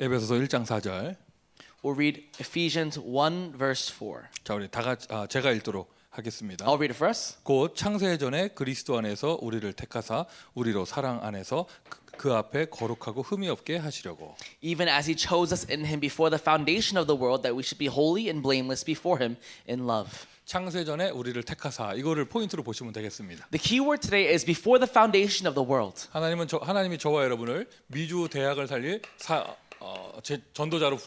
에베소서 1장 4절. We'll read Ephesians 1 verse 4. 자, 우리 다 같이 제가 읽도록 하겠습니다. I'll read it for us. 곧 창세 전에 그리스도 안에서 우리를 택하사 우리로 사랑 안에서 그 앞에 거룩하고 흠이 없게 하시려고. Even as he chose us in him before the foundation of the world, that we should be holy and blameless before him in love. 창세 전에 우리를 택하사, 이거를 포인트로 보시면 되겠습니다. The key word today is before the foundation of the world. 하나님이 저와 여러분을 미주 대학을 살릴 전도자로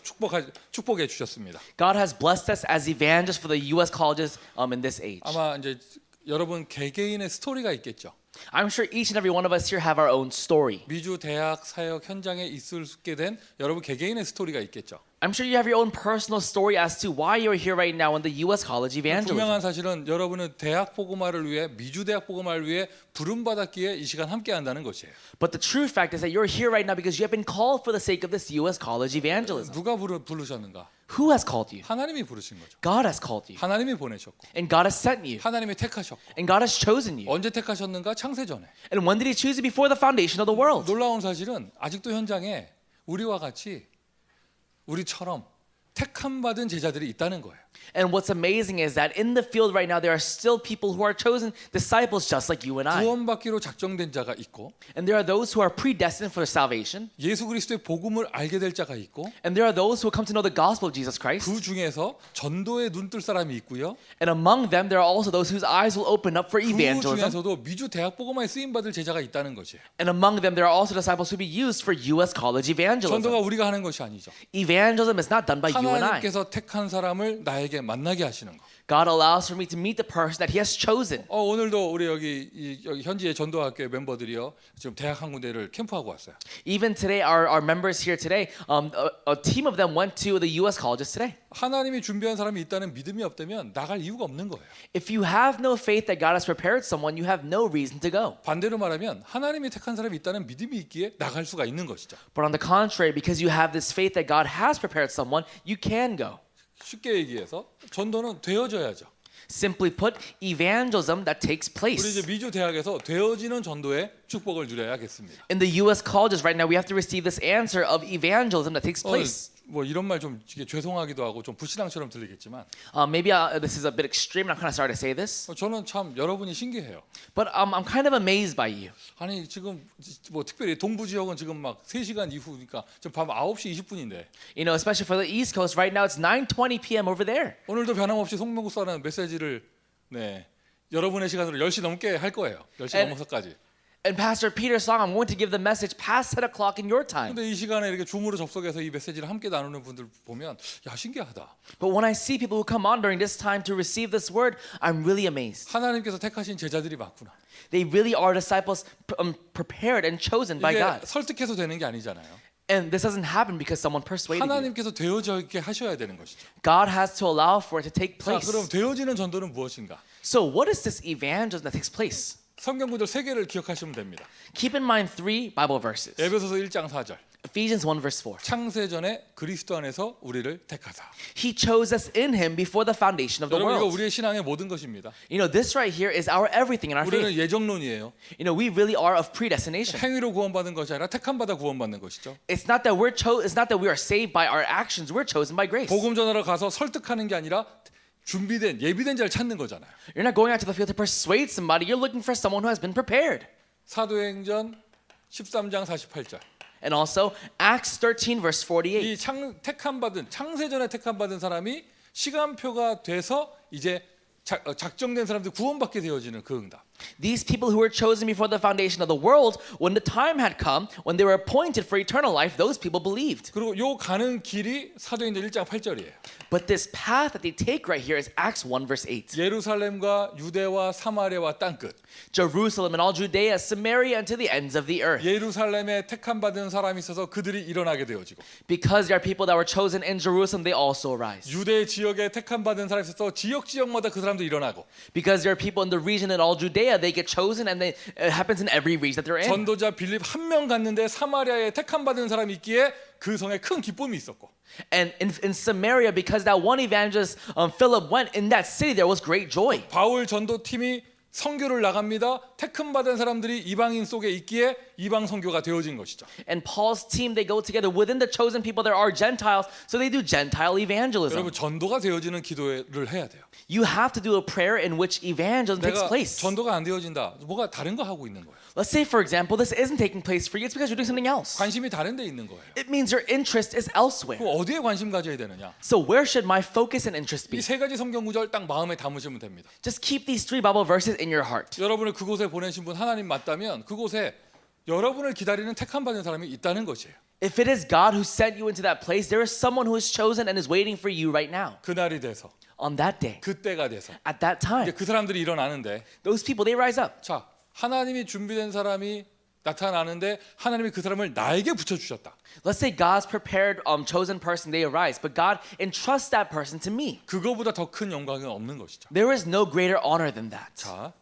축복해 주셨습니다. God has blessed us as evangelists for the U.S. colleges in this age. 아마 이제 여러분 개개인의 스토리가 있겠죠. I'm sure each and every one of us here have our own story. 미주 대학 사역 현장에 있게 된 여러분 개개인의 스토리가 있겠죠. I'm sure you have your own personal story as to why you're here right now in the U.S. college evangelism. 분명한 사실은 여러분은 대학 복음화를 위해 미주 대학 복음화를 위해 부름 받았기에 이 시간 함께 한다는 것이에요. But the true fact is that you're here right now because you have been called for the sake of this U.S. college evangelism. 누가 부르셨는가? Who has called you? 하나님이 부르신 거죠. God has called you. 하나님이 보내셨고 And God has sent you. 하나님이 택하셨고. And God has chosen you. 언제 택하셨는가? 창세 전에. And when did he choose you? Before the foundation of the world. 놀라운 사실은 아직도 현장에 우리와 같이 우리처럼 택함 받은 제자들이 있다는 거예요. And what's amazing is that in the field right now there are still people who are chosen disciples just like you and I. 구원받기로 작정된 자가 있고, And there are those who are predestined for salvation. 예수 그리스도의 복음을 알게 될 자가 있고, And there are those who come to know the gospel of Jesus Christ. 그 중에서 전도에 눈뜰 사람이 있고요. And among them there are also those whose eyes will open up for 그 evangelism. 중에서도 미주 대학 복음화에 쓰임 받을 제자가 있다는 것이에요. And among them there are also disciples who be used for U.S. college evangelism. 전도가 우리가 하는 것이 아니죠. Evangelism is not done by you and I. 하나님께서 택한 사람을 나에게 만나게 하시는 거. God allows for me to meet the person that He has chosen. 오늘도 우리 여기 현지의 전도학교 멤버들이요, 지금 대학 한 군데를 캠프하고 왔어요. Even today, our members here today, a team of them went to the U.S. colleges today. 하나님이 준비한 사람이 있다는 믿음이 없다면 나갈 이유가 없는 거예요. If you have no faith that God has prepared someone, you have no reason to go. 반대로 말하면 하나님이 택한 사람이 있다는 믿음이 있기에 나갈 수가 있는 것이죠. But on the contrary, because you have this faith that God has prepared someone, you can go. 쉽게 얘기해서 전도는 되어져야죠. Simply put, evangelism that takes 우리 이제 place. 미주 대학에서 되어지는 전도의 축복을 누려야겠습니다. In the U.S. colleges right now, we have to receive this answer of evangelism that takes place. 뭐 이런 말 좀 죄송하기도 하고 좀 불신앙처럼 들리겠지만, Maybe this is a bit extreme. I'm kind of sorry to say this, 저는 참 여러분이 신기해요. but I'm kind of amazed by you. 아니 지금 뭐 특별히 동부 지역은 지금 막 3시간 이후니까 지금 밤 9시 20분인데 You know, especially for the East Coast right now, it's 9:20 p.m. over there. 오늘도 변함없이 송명구사라는 메시지를 여러분의 시간으로 10시 넘게 할 거예요. 10시 넘어서까지. And Pastor Peter's song, I'm going to give the message past 10 o'clock in your time. 근데 이 시간에 이렇게 줌으로 접속해서 이 메시지를 함께 나누는 분들 보면 야 신기하다. But when I see people who come on during this time to receive this word, I'm really amazed. 하나님께서 택하신 제자들이 맞구나. They really are disciples prepared and chosen by 이게 God. 설득해서 되는 게 아니잖아요. And this doesn't happen because someone persuaded you. 하나님께서 되어져 있게 하셔야 되는 것이죠. God has to allow for it to take 자, place. 그럼 되어지는 전도는 무엇인가? So what is this evangelism that takes place? 성경 구절 3개를 기억하시면 됩니다. Keep in mind 3 Bible verses. 에베소서 1장 4절. Ephesians 1 verse 4. 창세 전에 그리스도 안에서 우리를 택하사. He chose us in him before the foundation of the 여러분 이거 world. 우리의 신앙의 모든 것입니다. You know, this right here is our everything in our 우리는 faith. 예정론이에요. You know, we really are of predestination. 행위로 구원받은 것이 아니라 택함 받아 구원받는 것이죠. It's not that it's not that we are saved by our actions. We're chosen by grace. 복음 전하러 가서 설득하는 게 아니라 준비된 예비된 자를 찾는 거잖아요. You're not going out to the field to persuade somebody. You're looking for someone who has been prepared. 사도행전 13장 48절. And also Acts 13 verse 48. 이 창세전에 택함 받은 사람이 시간표가 돼서 이제 작정된 사람들 구원받게 되어지는 그 응답. These people who were chosen before the foundation of the world, when the time had come, when they were appointed for eternal life, those people believed. 그리고 요 가는 길이 사도행전 1장 8절이에요. But this path that they take right here is Acts 1 verse 8. 예루살렘과 유대와 사마리아와 땅끝. Jerusalem and all Judea, Samaria, and to the ends of the earth. 예루살렘에 택함 받은 사람이 있어서 그들이 일어나게 되어지고. Because there are people that were chosen in Jerusalem, they also arise. 유대 지역에 택함 받은 사람이 있어서 지역마다 그 사람도 일어나고. Because there are people in the region in all Judea, they get chosen, and it happens in every region that they're in. 전도자 빌립 한 명 갔는데 사마리아에 택함 받은 사람이 있기에 그 성에 큰 기쁨이 있었고. And in Samaria, because that one evangelist Philip went in that city, there was great joy. 바울 전도팀이 선교를 나갑니다. 택흠 받은 사람들이 이방인 속에 있기에 이방 선교가 되어진 것이죠. And Paul's team, they go together. Within the chosen people, there are Gentiles, so they do Gentile evangelism. 여러분 전도가 되어지는 기도를 해야 돼요. You have to do a prayer in which evangelism takes 내가 place. 전도가 안 되어진다. 뭐가 다른 거 하고 있는 거예요. Let's say, for example, this isn't taking place for you. It's because you're doing something else. 관심이 다른 데 있는 거예요. It means your interest is elsewhere. 그럼 어디에 관심 가져야 되느냐? So where should my focus and interest 이 be? 세 가지 성경 구절 딱 마음에 담으시면 됩니다. Just keep these 3 Bible verses in your heart. 여러분을 그곳에 보내신 분 하나님 맞다면 그곳에 여러분을 기다리는 택함 받은 사람이 있다는 것이에요. If it is God who sent you into that place, there is someone who is chosen and is waiting for you right now. 그날이 돼서 On that day, 그때가 돼서 at that time, 이제 그 사람들이 일어나는데 those people, they rise up. 자 하나님이 준비된 사람이 나타나는데 하나님이 그 사람을 나에게 붙여주셨다. Let's say God's prepared chosen person, they arise, but God entrusts that person to me. 그거보다 더 큰 영광은 없는 것이죠. There is no greater honor than that. 자,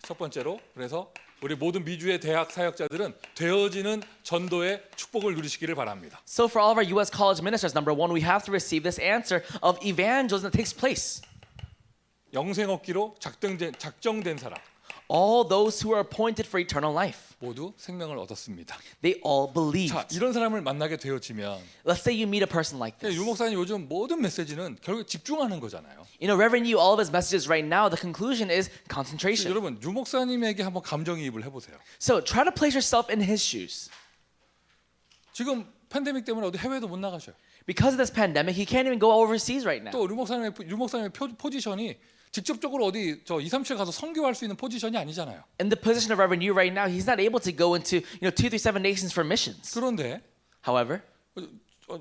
첫 번째로 그래서 우리 모든 미주의 대학 사역자들은 되어지는 전도의 축복을 누리시기를 바랍니다. So for all of our U.S. college ministers, number one, we have to receive this answer of evangelism that takes place. 영생 얻기로 작정된 사람 All those who are appointed for eternal life, 모두 생명을 얻었습니다. they all believed. 자, 이런 사람을 만나게 되어지면 Let's say you meet a person like this. 유 목사님 요즘 모든 메시지는 결국 집중하는 거잖아요. You know, Reverend Yu, all of his messages right now, the conclusion is concentration. 여러분 유 목사님에게 한번 감정이입을 해보세요. So try to place yourself in his shoes. 지금 팬데믹 때문에 어디 해외도 못 나가셔요. Because of this pandemic, he can't even go overseas right now. 또 유 목사님의 포지션이 직접적으로 어디 저 237 가서 선교할 수 있는 포지션이 아니잖아요. In the position of Reverend Yu right now, he's not able to go into 237 nations for missions. 그런데 However,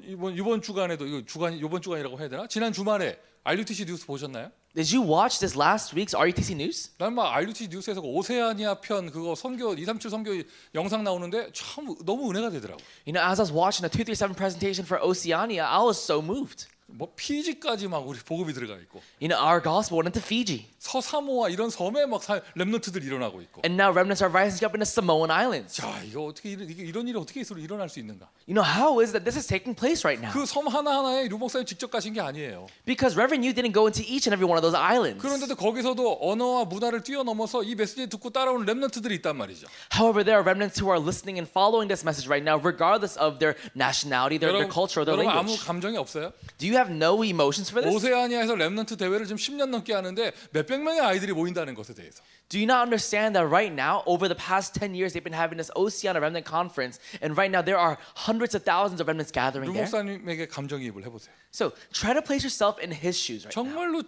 이번 주간에도 이번 주간이라고 해야 되나? 지난 주말에 RUTC 뉴스 보셨나요? did you watch this last week's RUTC news? 난 막 RUTC 뉴스에서 그 오세아니아 편 그거 선교 237 선교 영상 나오는데 참 너무 은혜가 되더라고. You know, as I was watching the 237 presentation for Oceania, I was so moved. 뭐 피지까지 막 우리 복음이 들어가 있고 You know, our gospel went into Fiji. 서사모아 이런 섬에 막 렘넌트들이 일어나고 있고. And now remnants are rising up in the Samoan Islands. 자, 이거 어떻게 이런 일이 어떻게 일어날 수 있는가? You know, how is that this is taking place right now? 그 섬 하나하나에 류 목사님 직접 가신 게 아니에요. Because Reverend Yu didn't go into each and every one of those islands. 그런데도 거기서도 언어와 문화를 뛰어넘어서 이 메시지 듣고 따라오는 렘넌트들이 있단 말이죠. However, there are remnants who are listening and following this message right now, regardless of their nationality, their culture, or their 여러분 아무 language. 감정이 없어요? Do you have no emotions for this? 오세아니아에서 렘넌트 대회를 지금 10년 넘게 하는데 몇백 명의 아이들이 모인다는 것에 대해서. Do you not understand that right now, over the past 10 years, they've been having this Oceania Remnant Conference, and right now there are hundreds of thousands of remnants gathering 류 there? 목사님에게 감정이입을 해보세요. So try to place yourself in his shoes right now. 정말로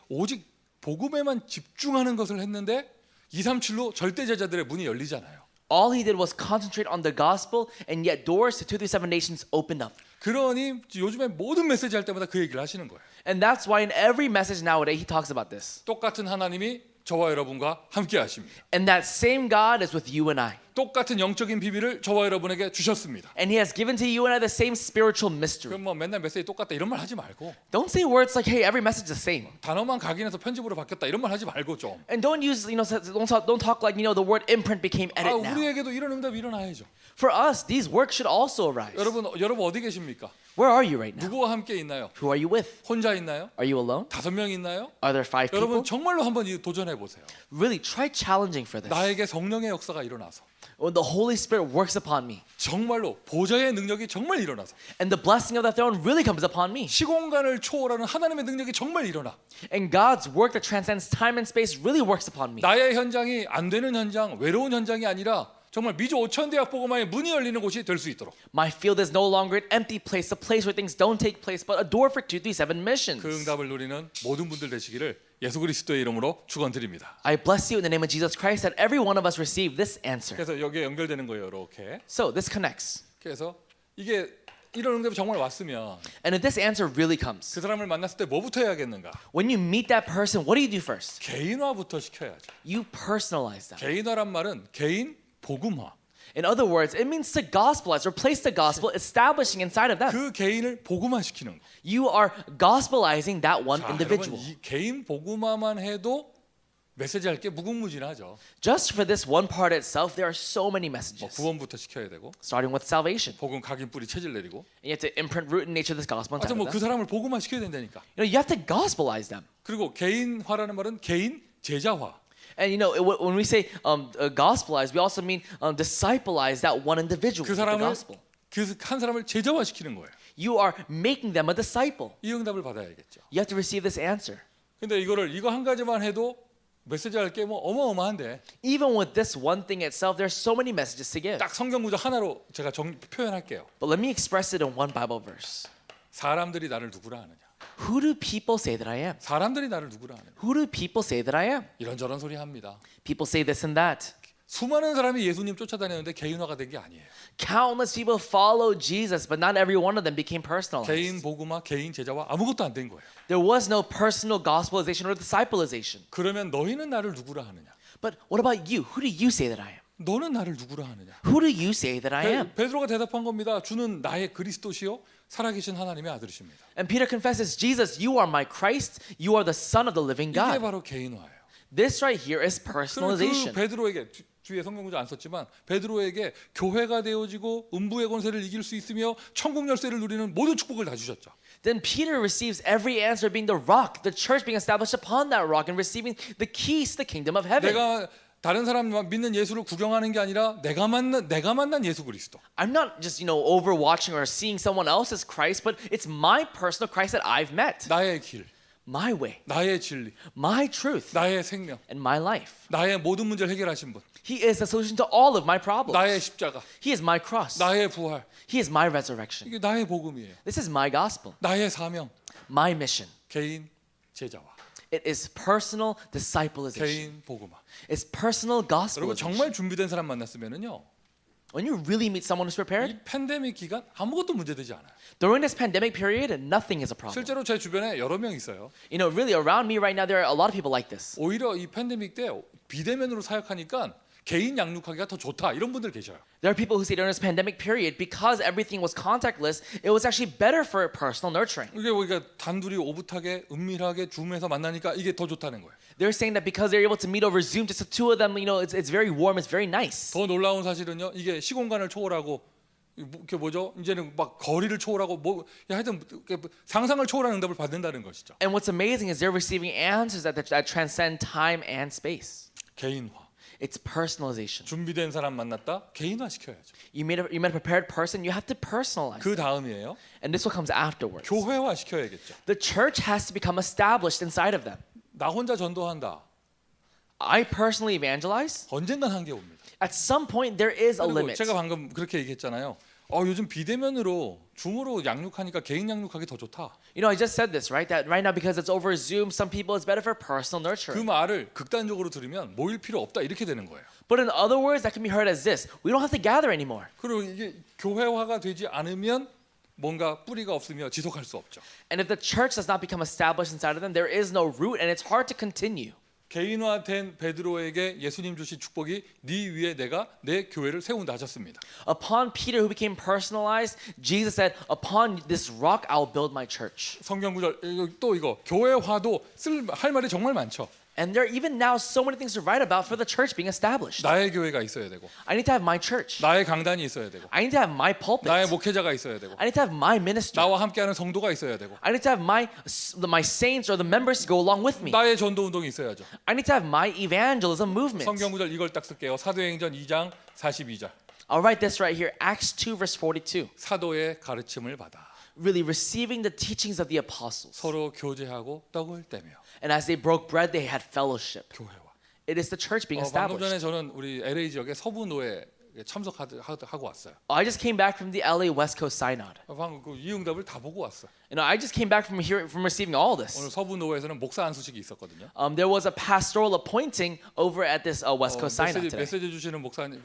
오직 복음에만 집중하는 것을 했는데 237로 절대 제자들의 문이 열리잖아요. All he did was concentrate on the gospel, and yet doors to 237 nations opened up. 그러니 요즘에 모든 메시지 할 때마다 그 얘기를 하시는 거예요. And that's why in every message nowadays he talks about this. 똑같은 하나님이 저와 여러분과 함께 하십니다. And that same God is with you and I. 똑같은 영적인 비밀을 저와 여러분에게 주셨습니다. And he has given to you and I the same spiritual mystery. 그럼 뭐 맨날 메시지 똑같다 이런 말 하지 말고 Don't say words like, hey, every message is the same. 단어만 각인해서 편집으로 바뀌었다 이런 말 하지 말고 좀. And don't use, don't talk like, the word imprint became edit now. 우리에게도 이런 응답이 일어나야죠. For us, these works should also arise. 여러분 어디 계십니까? Where are you right now? 누구와 함께 있나요? Who are you with? 혼자 있나요? Are you alone? 5명 있나요? Are there 5 people? 여러분 정말로 한번 도전해 보세요. Really try challenging for this. 나에게 성령의 역사가 일어나서 When the Holy Spirit works upon me 정말로 보좌의 능력이 정말 일어나서 and the blessing of the throne really comes upon me 시공간을 초월하는 하나님의 능력이 정말 일어나 and God's work that transcends time and space really works upon me. 나의 현장이 안 되는 현장, 외로운 현장이 아니라 정말 미주 5천 대학 복음화의 문이 열리는 곳이 될 수 있도록 My field is no longer an empty place, a place where things don't take place, but a door for 237 missions. 그 응답을 누리는 모든 분들 되시기를 예수 그리스도의 이름으로 축원드립니다. I bless you in the name of Jesus Christ that every one of us receive this answer. 그래서 여기에 연결되는 거예요, 이렇게. So this connects. 그래서 이게 이런 응답이 정말 왔으면 And if this answer really comes, 그 사람을 만났을 때 뭐부터 해야겠는가? when you meet that person, what do you do first? 개인화부터 시켜야죠. You personalize them. 개인화란 말은 개인 복음화. In other words, it means to gospelize, replace the gospel, establishing inside of them. 그 개인을 복음화 시키는 거. You are gospelizing that one 자, individual. 여러분 이 개인 복음화만 해도 메시지 할 게 무궁무진하죠. Just for this one part itself, there are so many 뭐 messages. 구원부터 시켜야 되고 Starting with salvation. 복음 각인 뿌리 체질 내리고. And you have to imprint root and nature of this gospel inside 하여튼 of 뭐그 them. 사람을 복음화 시켜야 된다니까. You have to gospelize them. 그리고 개인화라는 말은 개인 제자화. And you know, when we say gospelize, we also mean discipleize that one individual 그 with the 사람을 gospel. 그 한 사람을 제자화시키는 거예요. You are making them a disciple. 이 응답을 받아야겠죠. You have to receive this answer. 근데 이거 한 가지만 해도 메시지 할 게 뭐 어마어마한데 Even with this one thing itself, there's so many messages to give. 딱 성경 구절 하나로 제가 표현할게요. But let me express it in one Bible verse. 사람들이 나를 누구라 하느냐? Who do people say that I am? 사람들이 나를 누구라 하느냐? Who do people say that I am? 이런저런 소리 합니다. People say this and that. 수많은 사람이 예수님 쫓아다녔는데 개인화가 된 게 아니에요. Countless people follow Jesus, but not every one of them became personalized. 개인 복음화, 개인 제자화 아무것도 안 된 거예요. There was no personal gospelization or disciplization. 그러면 너희는 나를 누구라 하느냐? But what about you? Who do you say that I am? 너는 나를 누구라 하느냐? Who do you say that I am? 베드로가 대답한 겁니다. 주는 나의 그리스도시요 살아계신 하나님의 아들이십니다. And Peter confesses, Jesus, you are my Christ. You are the Son of the living 이게 God. 바로 개인화예요. This right here is 그럼 그 personalization. 베드로에게 뒤에 성경구절 안 썼지만 베드로에게 교회가 되어지고 음부의 권세를 이길 수 있으며 천국 열쇠를 누리는 모든 축복을 다 주셨죠. Then Peter receives every answer being the rock, the church being established upon that rock and receiving the keys to the kingdom of heaven. 내가 다른 사람 믿는 예수를 구경하는 게 아니라 내가 만난 예수 그리스도. I'm not just, overwatching or seeing someone else's Christ, but it's my personal Christ that I've met. 나의 길, My way, 나의 진리, my truth, 나의 생명, and my life. 나의 모든 문제를 해결하신 분, He is the solution to all of my problems. 나의 십자가, He is my cross. 나의 부활. He is my resurrection. 이게 나의 복음이에요. This is my gospel, 나의 사명, my mission. 개인 제자화, It is personal disciplization. 개인 복음화. It's personal 여러분 gospel. 정말 준비된 사람 만났으면은요. When you really meet someone who's prepared, 이 팬데믹 기간 아무것도 문제되지 않아요. during this pandemic period, nothing is a problem. 실제로 제 주변에 여러 명 있어요. Really around me right now, there are a lot of people like this. 오히려 이 팬데믹 때 비대면으로 사역하니까 개인 양육하기가 더 좋다 이런 분들 계셔요. There are people who say during this pandemic period, because everything was contactless, it was actually better for personal nurturing. 이게 우리가 단둘이 오붓하게 은밀하게 줌에서 만나니까 이게 더 좋다는 거예요. They're saying that because they're able to meet over Zoom, just the two of them, it's very warm, it's very nice. 더 놀라운 사실은요. 이게 시공간을 초월하고 이게 뭐죠? 이제는 막 거리를 초월하고 하여튼 상상을 초월하는 응답을 받는다는 것이죠. And what's amazing is they're receiving answers that transcend time and space. 개인화. It's personalization. 준비된 사람 만났다. 개인화 시켜야죠. You met a prepared person, you have to personalize. 그 다음이에요. And this what comes afterwards. 교회화 시켜야겠죠. The church has to become established inside of them. 나 혼자 전도한다. I personally evangelize. 언젠간 한계 옵니다. At some point, there is a 그리고 limit. 제가 방금 그렇게 얘기했잖아요. 요즘 비대면으로 줌으로 양육하니까 개인 양육하기 더 좋다. I just said this, right? That right now because it's over Zoom, some people it's better for personal 그 nurturing. 말을 극단적으로 들으면 모일 필요 없다 이렇게 되는 거예요. But in other words, that can be heard as this: we don't have to gather anymore. 그리고 이게 교회화가 되지 않으면 뭔가 뿌리가 없으며 지속할 수 없죠. And if the church does not become established inside of them, there is no root, and it's hard to continue. 개인화된 베드로에게 예수님 주신 축복이 네 위에 내가 내 교회를 세운다 하셨습니다. Upon Peter, who became personalized, Jesus said, "Upon this rock, I'll build my church." 성경 구절 또 이거 교회화도 할 말이 정말 많죠. And there are even now so many things to write about for the church being established. 나의 교회가 있어야 되고 I need to have my church. 나의 강단이 있어야 되고 I need to have my pulpit. 나의 목회자가 있어야 되고 I need to have my ministry. 나와 함께하는 성도가 있어야 되고 I need to have my saints or the members to go along with me. 나의 전도 운동이 있어야죠. I need to have my evangelism movement. 성경 구절 이걸 딱 쓸게요. 사도행전 2장 42절. I'll write this right here, Acts 2 verse 42. 사도의 가르침을 받아 Really receiving the teachings of the apostles. 서로 교제하고 떡을 떼며 And as they broke bread, they had fellowship. 교회화. It is the church being 방금 전에 established. 저는 우리 LA 지역의 서부노에 참석하고 왔어요. I just came back from the LA West Coast Synod. 방금 그 이응답을 다 보고 왔어요. I just came back from receiving all this. 오늘 서부노에서는 목사 안수식이 있었거든요. There was a pastoral appointing over at this West Coast Synod today. 메시지 주시는 목사님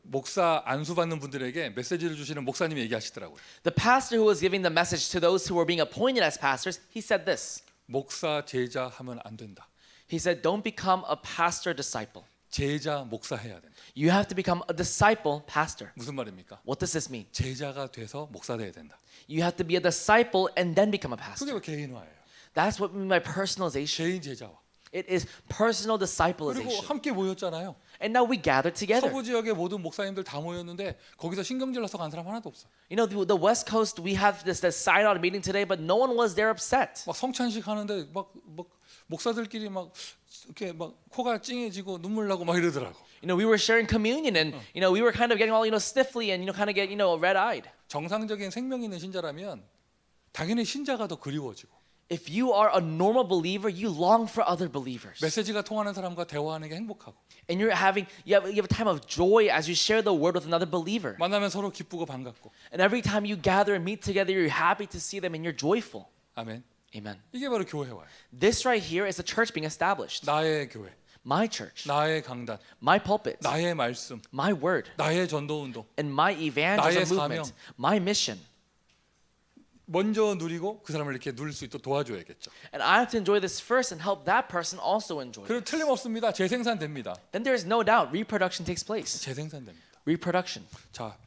목사 안수 받는 분들에게 메시지를 주시는 목사님이 얘기하시더라고요. The pastor who was giving the message to those who were being appointed as pastors, he said this. 목사 제자 하면 안 된다. He said, "Don't become a pastor disciple. 제자 목사 해야 된다. You have to become a disciple pastor." 무슨 말입니까? What does this mean? 제자가 돼서 목사 돼야 된다. You have to be a disciple and then become a 그게 pastor. 뭐 개인화예요. That's what we mean by personalization. 개인 제자화. It is personal 그리고 disciplization. 함께 모였잖아요. And now we gather together. 서부 지역의 모든 목사님들 다 모였는데 거기서 신경질러서 간 사람 하나도 없어. The West Coast, we have this synod meeting today, but no one was there upset. 막 성찬식 하는데 막 목사들끼리 막 이렇게 막 코가 찡해지고 눈물 나고 막 이러더라고. We were sharing communion, and we were kind of getting all sniffly and kind of get red-eyed. 정상적인 생명 있는 신자라면 당연히 신자가 더 그리워지고 If you are a normal believer, you long for other believers, 메시지가 통하는 사람과 대화하는 게 행복하고 and you have a time of joy as you share the word with another believer. 만나면 서로 기쁘고 반갑고. And every time you gather and meet together, you're happy to see them and you're joyful. 아멘. Amen. 이게 바로 교회와요. This right here is a church being established. 나의 교회, My church, 나의 강단, my pulpit, 나의 말씀, my word, 나의 전도 운동. and my evangelism 나의 movement, my mission. 먼저 누리고 그 사람을 이렇게 누릴 수 있도록 도와줘야겠죠. And I have to enjoy this first and help that person also enjoy 그럼 this. 틀림없습니다. 재생산됩니다. Then there is no doubt reproduction takes place. 재생산됩니다. Reproduction. 자,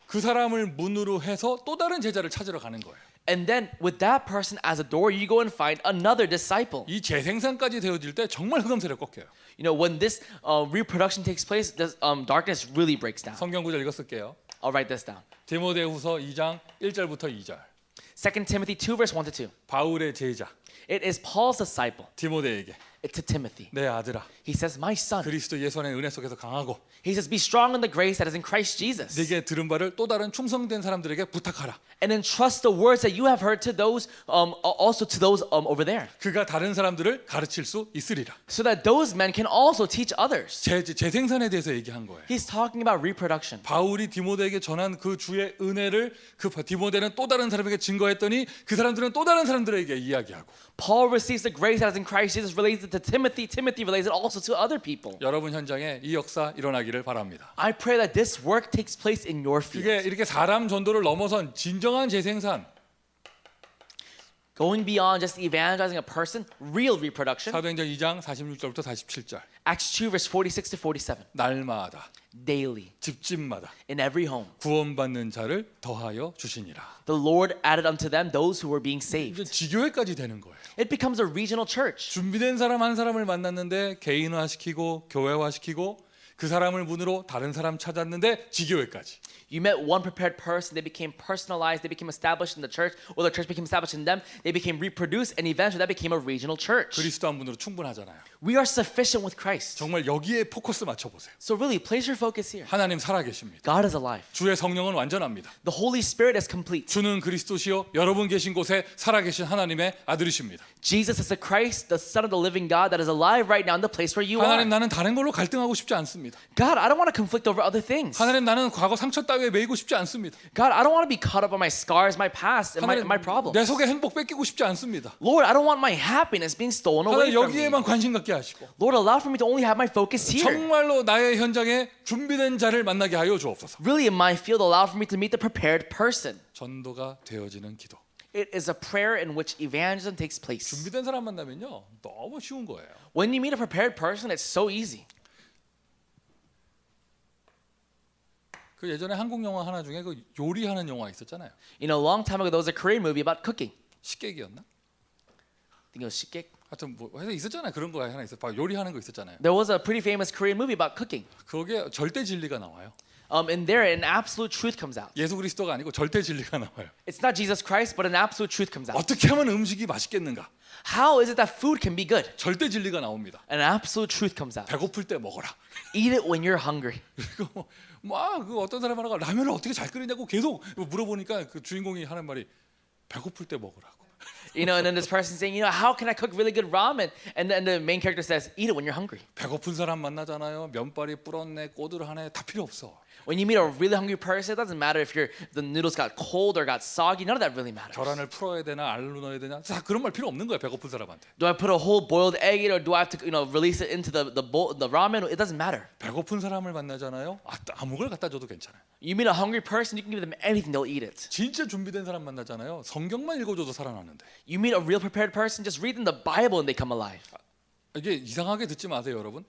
그 사람을 문으로 해서 또 다른 제자를 찾으러 가는 거예요. And then with that person as a door, you go and find another disciple. 이 재생산까지 되어질 때 정말 흑암세력 꺾여요. When this reproduction takes place, this, darkness really breaks down. 성경 구절 읽었을게요. I'll write this down. 디모데후서 2장 1절부터 2절. 2 Timothy 2 verse 1 to 2. 바울의 제자 It is Paul's disciple 디모데에게 to Timothy. 내 아들아 He says, my son. 그리스도 예수 안의 은혜 속에서 강하고 He says, be strong in the grace that is in Christ Jesus. 네게 들은 바를 또 다른 충성된 사람들에게 부탁하라. And entrust the words that you have heard to those, also to those over there. 그가 다른 사람들을 가르칠 수 있으리라. So that those men can also teach others. 재생산에 대해서 얘기한 거예요. He's talking about reproduction. 바울이 디모데에게 전한 그 주의 은혜를 그 디모데는 또 다른 사람에게 증거했더니 그 사람들은 또 다른 사람들에게 이야기하고. Paul receives the grace that is in Christ Jesus, relates it to Timothy. Timothy relates it also to other people. 여러분 현장에 이 역사 일어나기를 바랍니다. I pray that this work takes place in your field. 그게 이렇게 사람 전도를 넘어선 진정한 재생산. Going beyond just evangelizing a person, real reproduction. 사도행전 2장 46절부터 47절. Acts 2 verse 46 to 47. 날마다 Daily, 집집마다 in every home, 구원받는 자를 더하여 주시니라. the Lord added unto them those who were being saved. 이제 지교회까지 되는 거예요. It becomes a regional church. 준비된 사람 한 사람을 만났는데 개인화시키고 교회화시키고 그 사람을 문으로 다른 사람 찾았는데 지교회까지. You met one prepared person, they became personalized, they became established in the church, or the church became established in them, they became reproduced, and eventually that became a regional church. 그리스도 한 분으로 충분하잖아요. We are sufficient with Christ. 정말 여기에 포커스 맞춰보세요. So really, place your focus here. 하나님 살아계십니다. God is alive. 주의 성령은 완전합니다. The Holy Spirit is complete. 주는 그리스도시요 여러분 계신 곳에 살아계신 하나님의 아들이십니다. Jesus is the Christ, the Son of the living God that is alive right now in the place where you 하나님 are. 나는 다른 걸로 갈등하고 싶지 않습니다. God, I don't want to conflict over other things. 하나님 나는 과거 상처 따위에 매이고 싶지 않습니다. God, I don't want to be caught up on my scars, my past, and 하나님 my problems. 내 속에 행복 뺏기고 싶지 않습니다. Lord, I don't want my happiness being stolen away 하나님 from me. 여기에만 관심 갖게 하시고 Lord, allow for me to only have my focus here. 정말로 나의 현장에 준비된 자를 만나게 하여 주옵소서. Really, in my field, allow for me to meet the prepared person. 전도가 되어지는 기도. It is a prayer in which evangelism takes place. 준비된 사람 만나면요 너무 쉬운 거예요. When you meet a prepared person, it's so easy. 그 예전에 한국 영화 하나 중에 그 요리하는 영화 있었잖아요. A long time ago, there was a Korean movie about cooking. 식객이었나? I think it was Shikek. 하여튼 뭐 해서 있었잖아요. 그런 거 하나 있어. 요리하는 거 있었잖아요. There was a pretty famous Korean movie about cooking. 그게 절대 진리가 나와요. And there, an absolute truth comes out. 예수 그리스도가 아니고 절대 진리가 나와요. It's not Jesus Christ, but an absolute truth comes out. 어떻게 하면 음식이 맛있겠는가? How is it that food can be good? 절대 진리가 나옵니다. An absolute truth comes out. 배고플 때 먹어라. Eat it when you're hungry. 그리고 막그 어떤 사람 하나가 라면을 어떻게 잘 끓이냐고 계속 물어보니까 그 주인공이 하는 말이 배고플 때 먹으라고. And then this person saying, how can I cook really good ramen? And then the main character says, eat it when you're hungry. 배고픈 사람 만나잖아요. 면발이 불었네, 꼬들하네, 다 필요 없어. When you meet a really hungry person, it doesn't matter if the noodles got cold or got soggy. None of that really matters. 계란을 풀어야 되나 알로 넣어야 되나? 다 그런 말 필요 없는 거야. 배고픈 사람한테. Do I put a whole boiled egg in, or do I have to release it into the bowl, the ramen? It doesn't matter. 배고픈 사람을 만나잖아요. 아무 걸 갖다 줘도 괜찮아요. You meet a hungry person, you can give them anything, they'll eat it. 진짜 준비된 사람 만나잖아요. 성경만 읽어줘도 살아나는데. You meet a real prepared person, just read them the Bible and they come alive. 이게 이상하게 듣지 마세요, 여러분.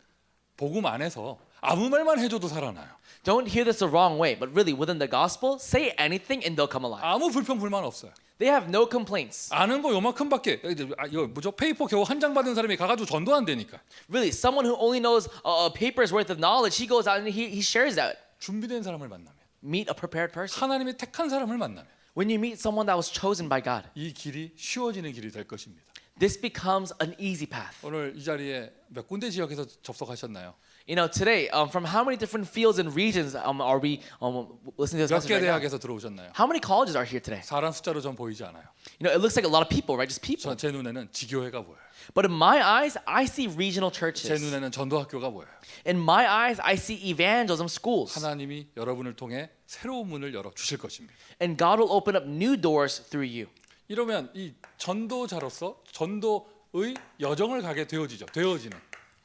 복음 안에서 아무 말만 해줘도 살아나요. Don't hear this the wrong way, but really within the gospel, say anything and they'll come alive. 아무 불평 불만 없어요. They have no complaints. 아는 거 요만큼밖에. 이거 뭐죠? 페이퍼 겨우 한 장 받은 사람이 가가지고 전도 안 되니까. Really, someone who only knows a paper's worth of knowledge, he goes out and he shares that. 준비된 사람을 만나면, Meet a prepared person. 하나님이 택한 사람을 만나면 When you meet someone that was chosen by God, 이 길이 쉬워지는 길이 될 것입니다. this becomes an easy path. 오늘 이 자리에 몇 군데 지역에서 접속하셨나요? You know, today, from how many different fields and regions are we listening to this 몇 message 개 right now? 대학에서 들어오셨나요? How many colleges are here today? 사람 숫자로 전 보이지 않아요. You know, it looks like a lot of people, right? Just people. 제 눈에는 지교회가 보여요. But in my eyes, I see regional 제 churches. 눈에는 전도학교가 보여요. In my eyes, I see evangelism schools. 하나님이 여러분을 통해 새로운 문을 열어 주실 것입니다. And God will open up new doors through you. 이러면 이 전도자로서 전도의 여정을 가게 되어지는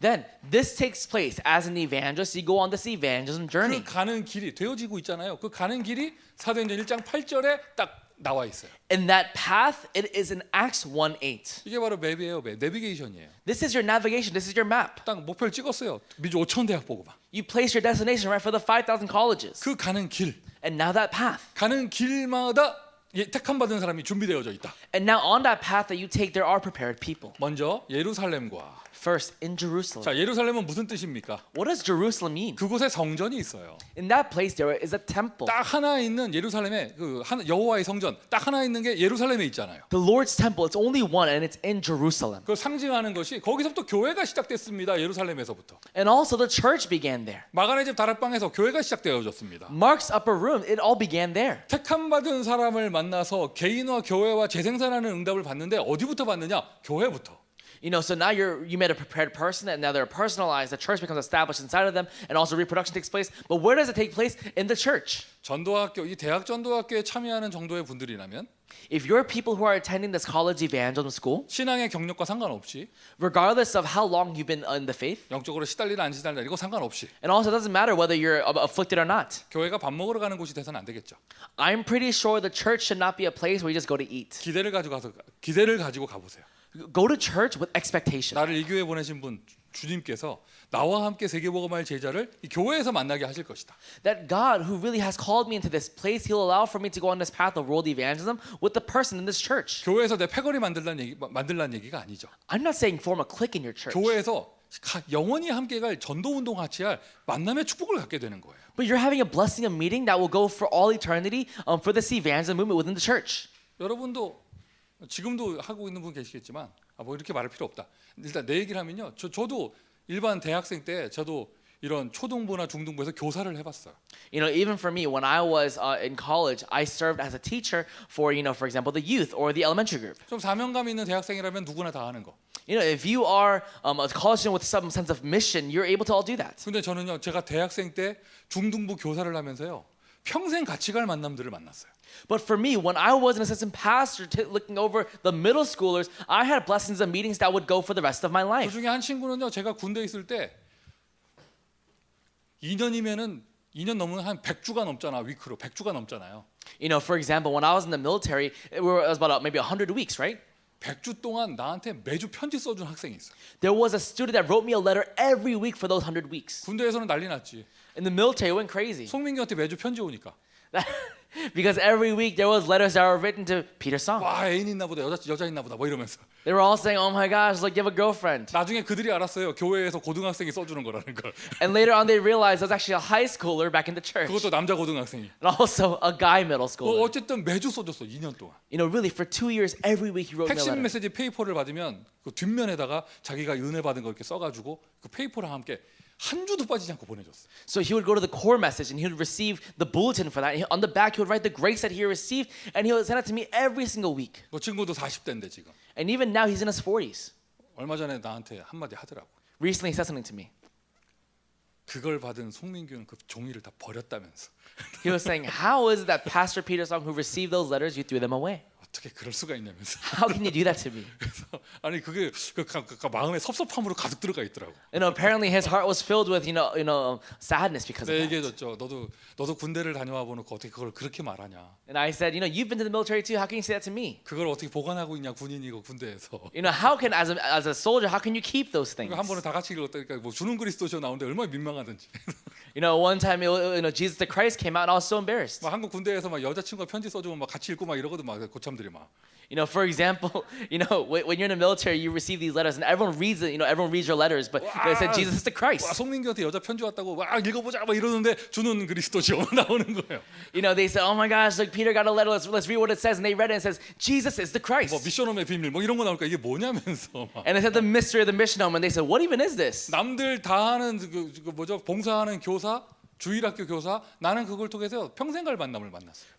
Then this takes place as an evangelist. You go on this evangelism journey. 그 가는 길이 되어지고 있잖아요. 그 가는 길이 사도행전 1장 8절에 딱 나와 있어요. And that path, it is in Acts 1:8. 이게 바로 맵이에요. 맵. 내비게이션이에요. This is your navigation. This is your map. 딱 목표를 찍었어요. 미주 5천 대학 보고만. You place your destination right for the 5,000 colleges. 그 가는 길, And now that path. 가는 길마다 택함 받은 사람이 준비되어져 있다. And now on that path that you take, there are prepared people. 먼저 예루살렘과 First, in Jerusalem. 자 예루살렘은 무슨 뜻입니까? What does Jerusalem mean? 그곳에 성전이 있어요. In that place, there is a temple. 딱 하나 있는 예루살렘에 여호와의 성전 딱 하나 있는 게 예루살렘에 있잖아요. The Lord's temple, it's only one and it's in Jerusalem. 그걸 상징하는 것이 거기서부터 교회가 시작됐습니다. 예루살렘에서부터. And also the church began there. 마가네 집 다락방에서 교회가 시작되어졌습니다. Mark's upper room, it all began there. 택함 받은 사람을 만나서 개인과 교회와 재생산하는 응답을 받는데 어디부터 받느냐? 교회부터. You know, so now you met a prepared person and now they're personalized. The church becomes established inside of them and also reproduction takes place. But where does it take place? In the church. 전도학교 이 대학 전도학교에 참여하는 정도의 분들이라면 If you're people who are attending this college evangelism school, 신앙의 경력과 상관없이 regardless of how long you've been in the faith, 영적으로 시달리나 안 시달리나 이거 상관없이 and also it doesn't matter whether you're afflicted or not, 교회가 밥 먹으러 가는 곳이 돼서는 안 되겠죠. I'm pretty sure the church should not be a place where you just go to eat. 기대를 가지고 가보세요. Go to church with expectation. 나를 이 교회 보내신 분 주님께서 나와 함께 세계복음할 제자를 이 교회에서 만나게 하실 것이다. That God, who really has called me into this place, He'll allow for me to go on this path of world evangelism with the person in this church. 교회에서 내 패거리 만들라는 얘기가 아니죠. I'm not saying form a clique in your church, 교회에서 영원히 함께 갈 전도 운동 같이 할 만남의 축복을 갖게 되는 거예요. but you're having a blessing of meeting that will go for all eternity for this evangelism movement within the church. 여러분도 지금도 하고 있는 분 계시겠지만 뭐 이렇게 말할 필요 없다. 일단 내 얘기를 하면요. 저도 일반 대학생 때 저도 이런 초등부나 중등부에서 교사를 해봤어요. You know, even for me, when I was in college, I served as a teacher for, for example, the youth or the elementary group. 좀 사명감 있는 대학생이라면 누구나 다 하는 거. You know, if you are a college student with some sense of mission, you're able to all do that. 근데 저는요, 제가 대학생 때 중등부 교사를 하면서요, 평생 같이 갈 만남들을 만났어요. But for me, when I was an assistant pastor looking over the middle schoolers, I had blessings and meetings that would go for the rest of my 그 life. 중에 한 친구는요, 제가 군대에 있을 때 2년이면은 2년 넘으면 한 100주가 넘잖아. 위크로 100주가 넘잖아요. You know, for example, when I was in the military, it was about maybe 100 weeks, right? 100주 동안 나한테 매주 편지 써준 학생이 있어. There was a student that wrote me a letter every week for those 100 weeks. 군대에서는 난리 났지. In the military, it went crazy. 송민규한테 매주 편지 오니까. Because every week there was letters that were written to Peter Song. 와, 애인 있나 보다. 여자 있나 보다. 뭐 이러면서. They were all saying, "Oh my gosh, look, you have a girlfriend." 나중에 그들이 알았어요. 교회에서 고등학생이 써주는 거라는 걸. And later on, they realized it was actually a high schooler back in the church, 그것도 남자 고등학생이. and also a guy middle schooler. 어쨌든 매주 써줬어. 2년 동안. You know, really, for 2 years, every week he wrote me a 핵심 letter. 메시지 페이퍼를 받으면 그 뒷면에다가 자기가 은혜 받은 거 이렇게 써가지고 그 페이퍼랑 함께 한 주도 빠지지 않고 보내줬어. So he would go to the core message and he would receive the bulletin for that. And on the back, he would write the grace that he received, and he would send it to me every single week. 그 친구도 40대인데 지금. And even now, he's in his 40s. 얼마 전에 나한테 한마디 하더라고. Recently, he said something to me. 그걸 받은 송민규는 그 종이를 다 버렸다면서. He was saying, "How is it that Pastor Peter Song, who received those letters, you threw them away? 어떻게 그럴 수가 있냐면서. How can you do that to me?" 그래서 아니 그게 그 마음에 섭섭함으로 가득 들어가 있더라고. You know, apparently his heart was filled with sadness because of 내가 that. 얘기해줬죠. 너도 군대를 다녀와 보놓고 어떻게 그걸 그렇게 말하냐. And I said, "You've been to the military too. How can you say that to me? 그걸 어떻게 보관하고 있냐 군인이고 군대에서. How can as a soldier, how can you keep those things?" 한 번은 다 같이 읽었다니까 뭐 주는 그리스도시오 나오는데 얼마나 민망하든지. You know, one time, Jesus the Christ came out, and I was so embarrassed. 막 한국 군대에서 막 여자친구가 편지 써주면 막 같이 읽고 막 이러거든 막 고참들이 막. You know, for example, when you're in the military, you receive these letters, and everyone reads it. Everyone reads your letters, but it said Jesus is the 와, Christ. 송민규한테 여자 편지 왔다고 와 읽어보자 막 이러는데 주는 그리스도죠 나오는 거예요. They said, "Oh my gosh, like Peter got a letter. Let's read what it says." And they read it, and it says, "Jesus is the Christ." 뭐 미션홈의 비밀 뭐 이런 거 나오니까 이게 뭐냐면서 막. And it said the mystery of the mission home, and they said, "What even is this?" 남들 다 하는 그 뭐죠 봉사하는 교사 주일학교 교사 나는 그걸 통해서 평생 갈 만남을 만났어요.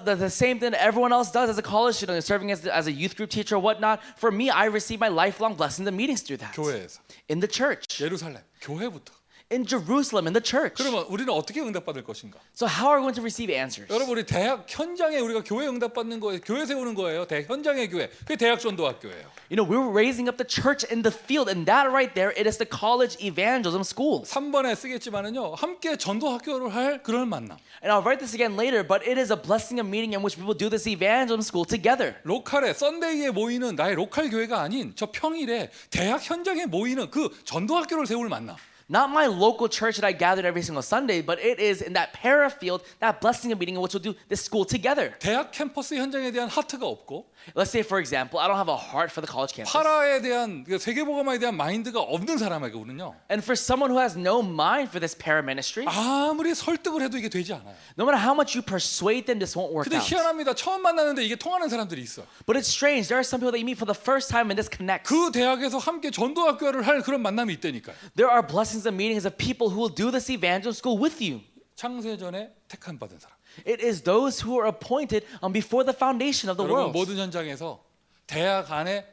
The same thing everyone else does as a college student, serving as a youth group teacher or whatnot. For me, I receive my lifelong blessings and meetings through that. 교회에서 In the church, 예루살렘 교회부터. in Jerusalem, in the church. 그러면 우리는 어떻게 응답받을 것인가? So how are we going to receive answers? 여러분 우리 대학 현장에 우리가 교회 응답받는 거예요. 교회 세우는 거예요. 현장의 교회. 그게 대학 전도학교예요. We're raising up the church in the field, and that right there, it is the college evangelism school. 3번에 쓰겠지만은요. 함께 전도학교를 할 그런 만남. And I'll write this again later, but it is a blessing of meeting in which people do this evangelism school together. 로컬에 썬데이에 모이는 나의 로컬 교회가 아닌 저 평일에 대학 현장에 모이는 그 전도학교를 세울 만남. Not my local church that I gathered every single Sunday, but it is in that para field, that blessing of meeting in which we'll do this school together. 대학 캠퍼스 현장에 대한 하트가 없고 Let's say, for example, I don't have a heart for the college campus. 파라에 대한 세계복음화에 대한 마인드가 없는 사람에게는요. And for someone who has no mind for this para ministry, 아무리 설득을 해도 이게 되지 않아요. no matter how much you persuade them, this won't work 근데 out. 희한합니다. 처음 만나는데 이게 통하는 사람들이 있어. But it's strange. There are some people that you meet for the first time and this connects. 그 대학에서 함께 전도학교를 할 그런 만남이 있다니까요. There are blessings and meetings of people who will do this evangelism school with you. 창세전에 택함 받은 사람. It is those who are appointed before the foundation of the 여러분 world. 모든 현장에서 대학 안에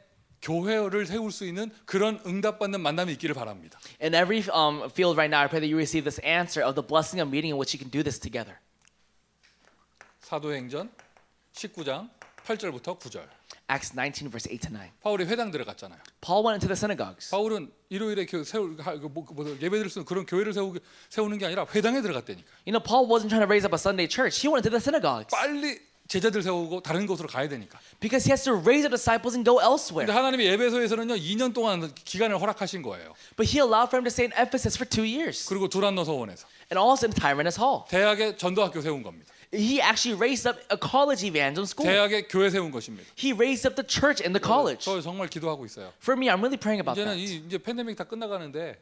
교회를 세울 수 있는 그런 응답받는 만남이 있기를 바랍니다. In every field right now, I pray that you receive this answer of the blessing of meeting in which you can do this together. 사도행전 19장 8절부터 9절. Acts 19 verse 8 to 9. 바울이 회당 들어갔잖아요. Paul went into the synagogues. 바울은 일요일에 예배드릴 수 있는 그런 교회를 세우는 게 아니라 회당에 들어갔다니까. Paul wasn't trying to raise up a Sunday church. He went into the synagogues 빨리 제자들 세우고 다른 곳으로 가야 되니까. because he has to raise up disciples and go elsewhere. 근데 하나님이 에베소에서는요 2년 동안 기간을 허락하신 거예요. But he allowed for him to stay in Ephesus for 2 years. 그리고 두란노 서원에서 And also in Tyrannus Hall. 대학에 전도학교 세운 겁니다. He actually raised up a college evangelism school. 대학에 교회 세운 것입니다. He raised up the church in the college. 저 정말 기도하고 있어요. For me, I'm really praying about 이제는 that. 이제 팬데믹 다 끝나가는데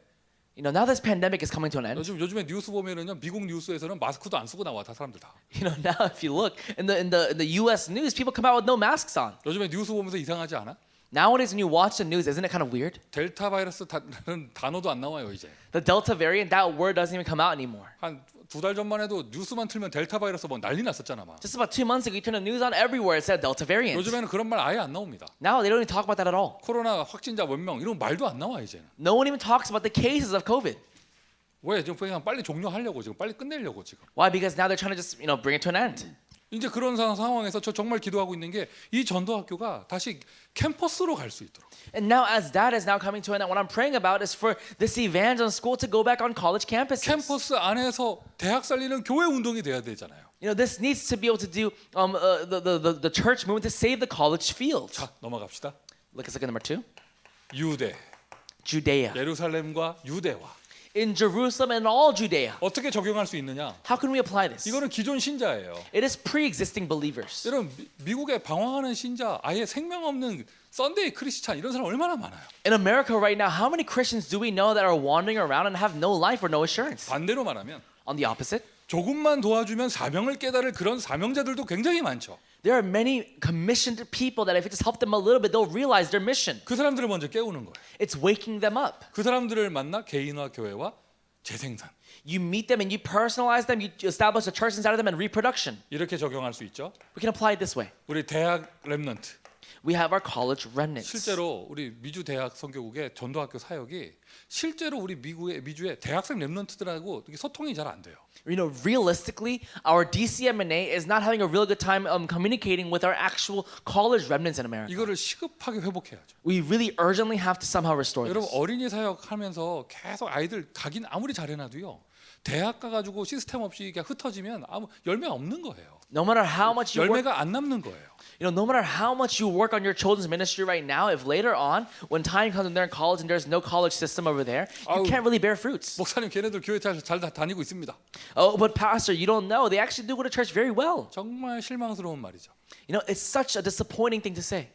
Now this pandemic is coming to an end. 요즘에 뉴스 보면은요 미국 뉴스에서는 마스크도 안 쓰고 나와 다 사람들 다. Now if you look in the U.S. news, people come out with no masks on. 요즘에 뉴스 보면서 이상하지 않아? Nowadays, when you watch the news, isn't it kind of weird? 델타 바이러스 다는 단어도 안 나와요 이제. The Delta variant, that word doesn't even come out anymore. 한 2달 전만 해도 뉴스만 틀면 델타 바이러스 뭐 난리 났었잖아 막. Just about 2 months ago, you turn the news on everywhere, it said Delta variant. 요즘에는 그런 말 아예 안 나옵니다. Now they don't even talk about that at all. 코로나 확진자 몇 명 이런 말도 안 나와 이제는. No one even talks about the cases of COVID. 왜 지금 그냥 빨리 종료하려고 지금 빨리 끝내려고 지금. Why? Because now they're trying to just bring it to an end. 이제 그런 상황에서 저 정말 기도하고 있는 게 이 전도학교가 다시 캠퍼스로 갈 수 있도록. And now as that is now coming to an end, what I'm praying about is for this evangelism school to go back on college campuses. 캠퍼스 안에서 대학 살리는 교회 운동이 돼야 되잖아요. This needs to be able to do the church movement to save the college field. 자 넘어갑시다. Look at number 2. 유대, Judea. 예루살렘과 유대와 In Jerusalem and all Judea. 어떻게 적용할 수 있느냐? How can we apply this? 이거는 기존 신자예요. It is pre-existing believers. 여러분 미국에 방황하는 신자, 아예 생명 없는 썬데이 크리스찬 이런 사람 얼마나 많아요. In America right now, how many Christians do we know that are wandering around and have no life or no assurance? 반대로 말하면 On the opposite, 조금만 도와주면 사명을 깨달을 그런 사명자들도 굉장히 많죠. there are many commissioned people that if you just help them a little bit, they'll realize their mission. 그 사람들을 먼저 깨우는 거예요. It's waking them up. 그 사람들을 만나 개인화 교회와 재생산 You meet them and you personalize them, you establish a church inside of them and reproduction. 이렇게 적용할 수 있죠. We can apply it this way. 우리 대학 렘넌트 We have our college remnants. 실제로 우리 미주 대학 선교국의 전도학교 사역이 실제로 우리 미주의 대학생 렘넌트들하고 소통이 잘 안 돼요. Realistically, our DCMNA is not having a real good time communicating with our actual college remnants in America. 이거를 시급하게 회복해야죠. We really urgently have to somehow restore 여러분 this. 어린이 사역하면서 계속 아이들 가긴 아무리 잘해놔도요. 대학 가가지고 시스템 없이 그냥 흩어지면 아무 열매 없는 거예요. No matter how much you work, 열매가 안 남는 거예요. no matter how much you work on your children's ministry right now, if later on, when time comes when they're in college and there's no college system over there, you 아우. can't really bear fruits. 목사님 걔네들 교회 잘 다니고 있습니다. Oh, but pastor, you don't know. They actually do go to church very well. 정말 실망스러운 말이죠. It's such a disappointing thing to say.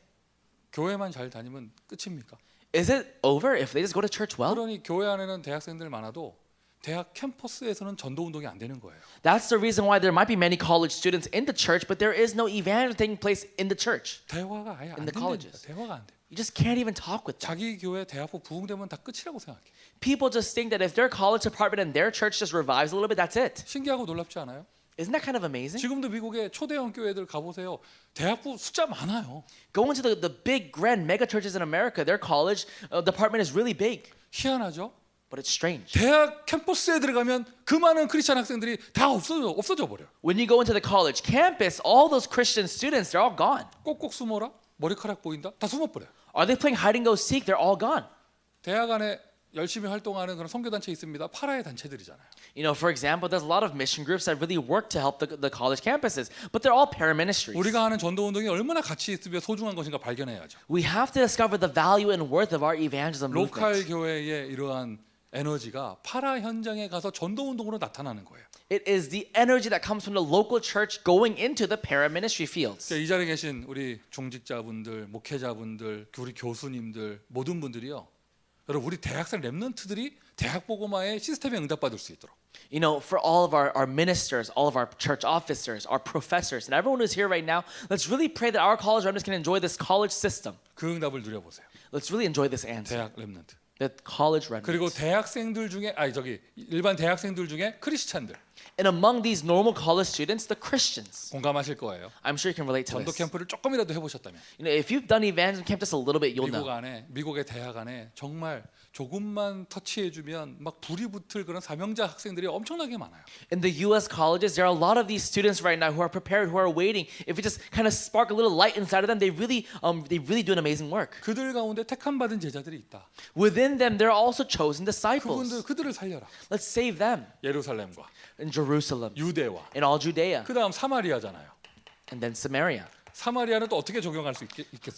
교회만 잘 다니면 끝입니까? Is it over if they just go to church well? 그러니 교회 안에는 대학생들 많아도 대학 캠퍼스에서는 전도 운동이 안 되는 거예요. That's the reason why there might be many college students in the church, but there is no evangelism taking place in the church. 대화가 아예 안 In the 된다니까. colleges. 대화가 안 돼. You just can't even talk with them. 자기 교회 대학부 부흥되면 다 끝이라고 생각해. People just think that if their college department and their church just revives a little bit, that's it. 신기하고 놀랍지 않아요? Isn't that kind of amazing? 지금도 미국의 초대형 교회들 가보세요. 대학부 숫자 많아요. Go into the big grand mega churches in America. Their college department is really big, 희한하죠? but it's strange. 대학 캠퍼스에 들어가면 그 많은 크리스찬 학생들이 다 없어져 버려. When you go into the college campus, all those Christian students, they're all gone. 꼭꼭 숨어라. 머리카락 보인다. 다 숨어버려. Are they playing hide and go seek? They're all gone. 대학 안에 열심히 활동하는 그런 선교 단체 있습니다. 파라의 단체들이잖아요. For example, there's a lot of mission groups that really work to help the college campuses, but they're all paraministries. 우리가 하는 전도 운동이 얼마나 가치 있으며 소중한 것인가 발견해야죠. We have to discover the value and worth of our evangelism 로컬 movement. 교회의 이러한 에너지가 파라 현장에 가서 전도 운동으로 나타나는 거예요. It is the energy that comes from the local church going into the paraministry fields. 이 자리에 계신 우리 중직자분들, 목회자분들, 우리 교수님들 모든 분들이요. 여러분 우리 대학생 렘넌트들이 대학 복음화의 시스템에 응답받을 수 있도록 For all of our ministers, all of our church officers, our professors, and everyone who's here right now, let's really pray that our college remnants can enjoy this college system. 그 응답을 누려보세요. Let's really enjoy this answer. 대학 렘넌트. The college 그리고 remnants. 대학생들 중에 일반 대학생들 중에 크리스찬들 And among these normal college students, the Christians. 공감하실 거예요. I'm sure you can relate to 전도 this. 캠프를 조금이라도 해보셨다면 If you've done evangelism camp just a little bit, you'll know. 미국의 대학 안에 정말 조금만 터치해주면 막 불이 붙을 그런 사명자 학생들이 엄청나게 많아요. In the U.S. colleges, there are a lot of these students right now who are prepared, who are waiting. If we just kind of spark a little light inside of them, they really do an amazing work. 그들 가운데 택함 받은 제자들이 있다. Within them, there are also chosen disciples. 그들을 살려라. Let's save them 예루살렘과 in Jerusalem, 유대와 in all Judea, 그다음 사마리아잖아요. and then Samaria. 사마리아는 또 어떻게 적용할 수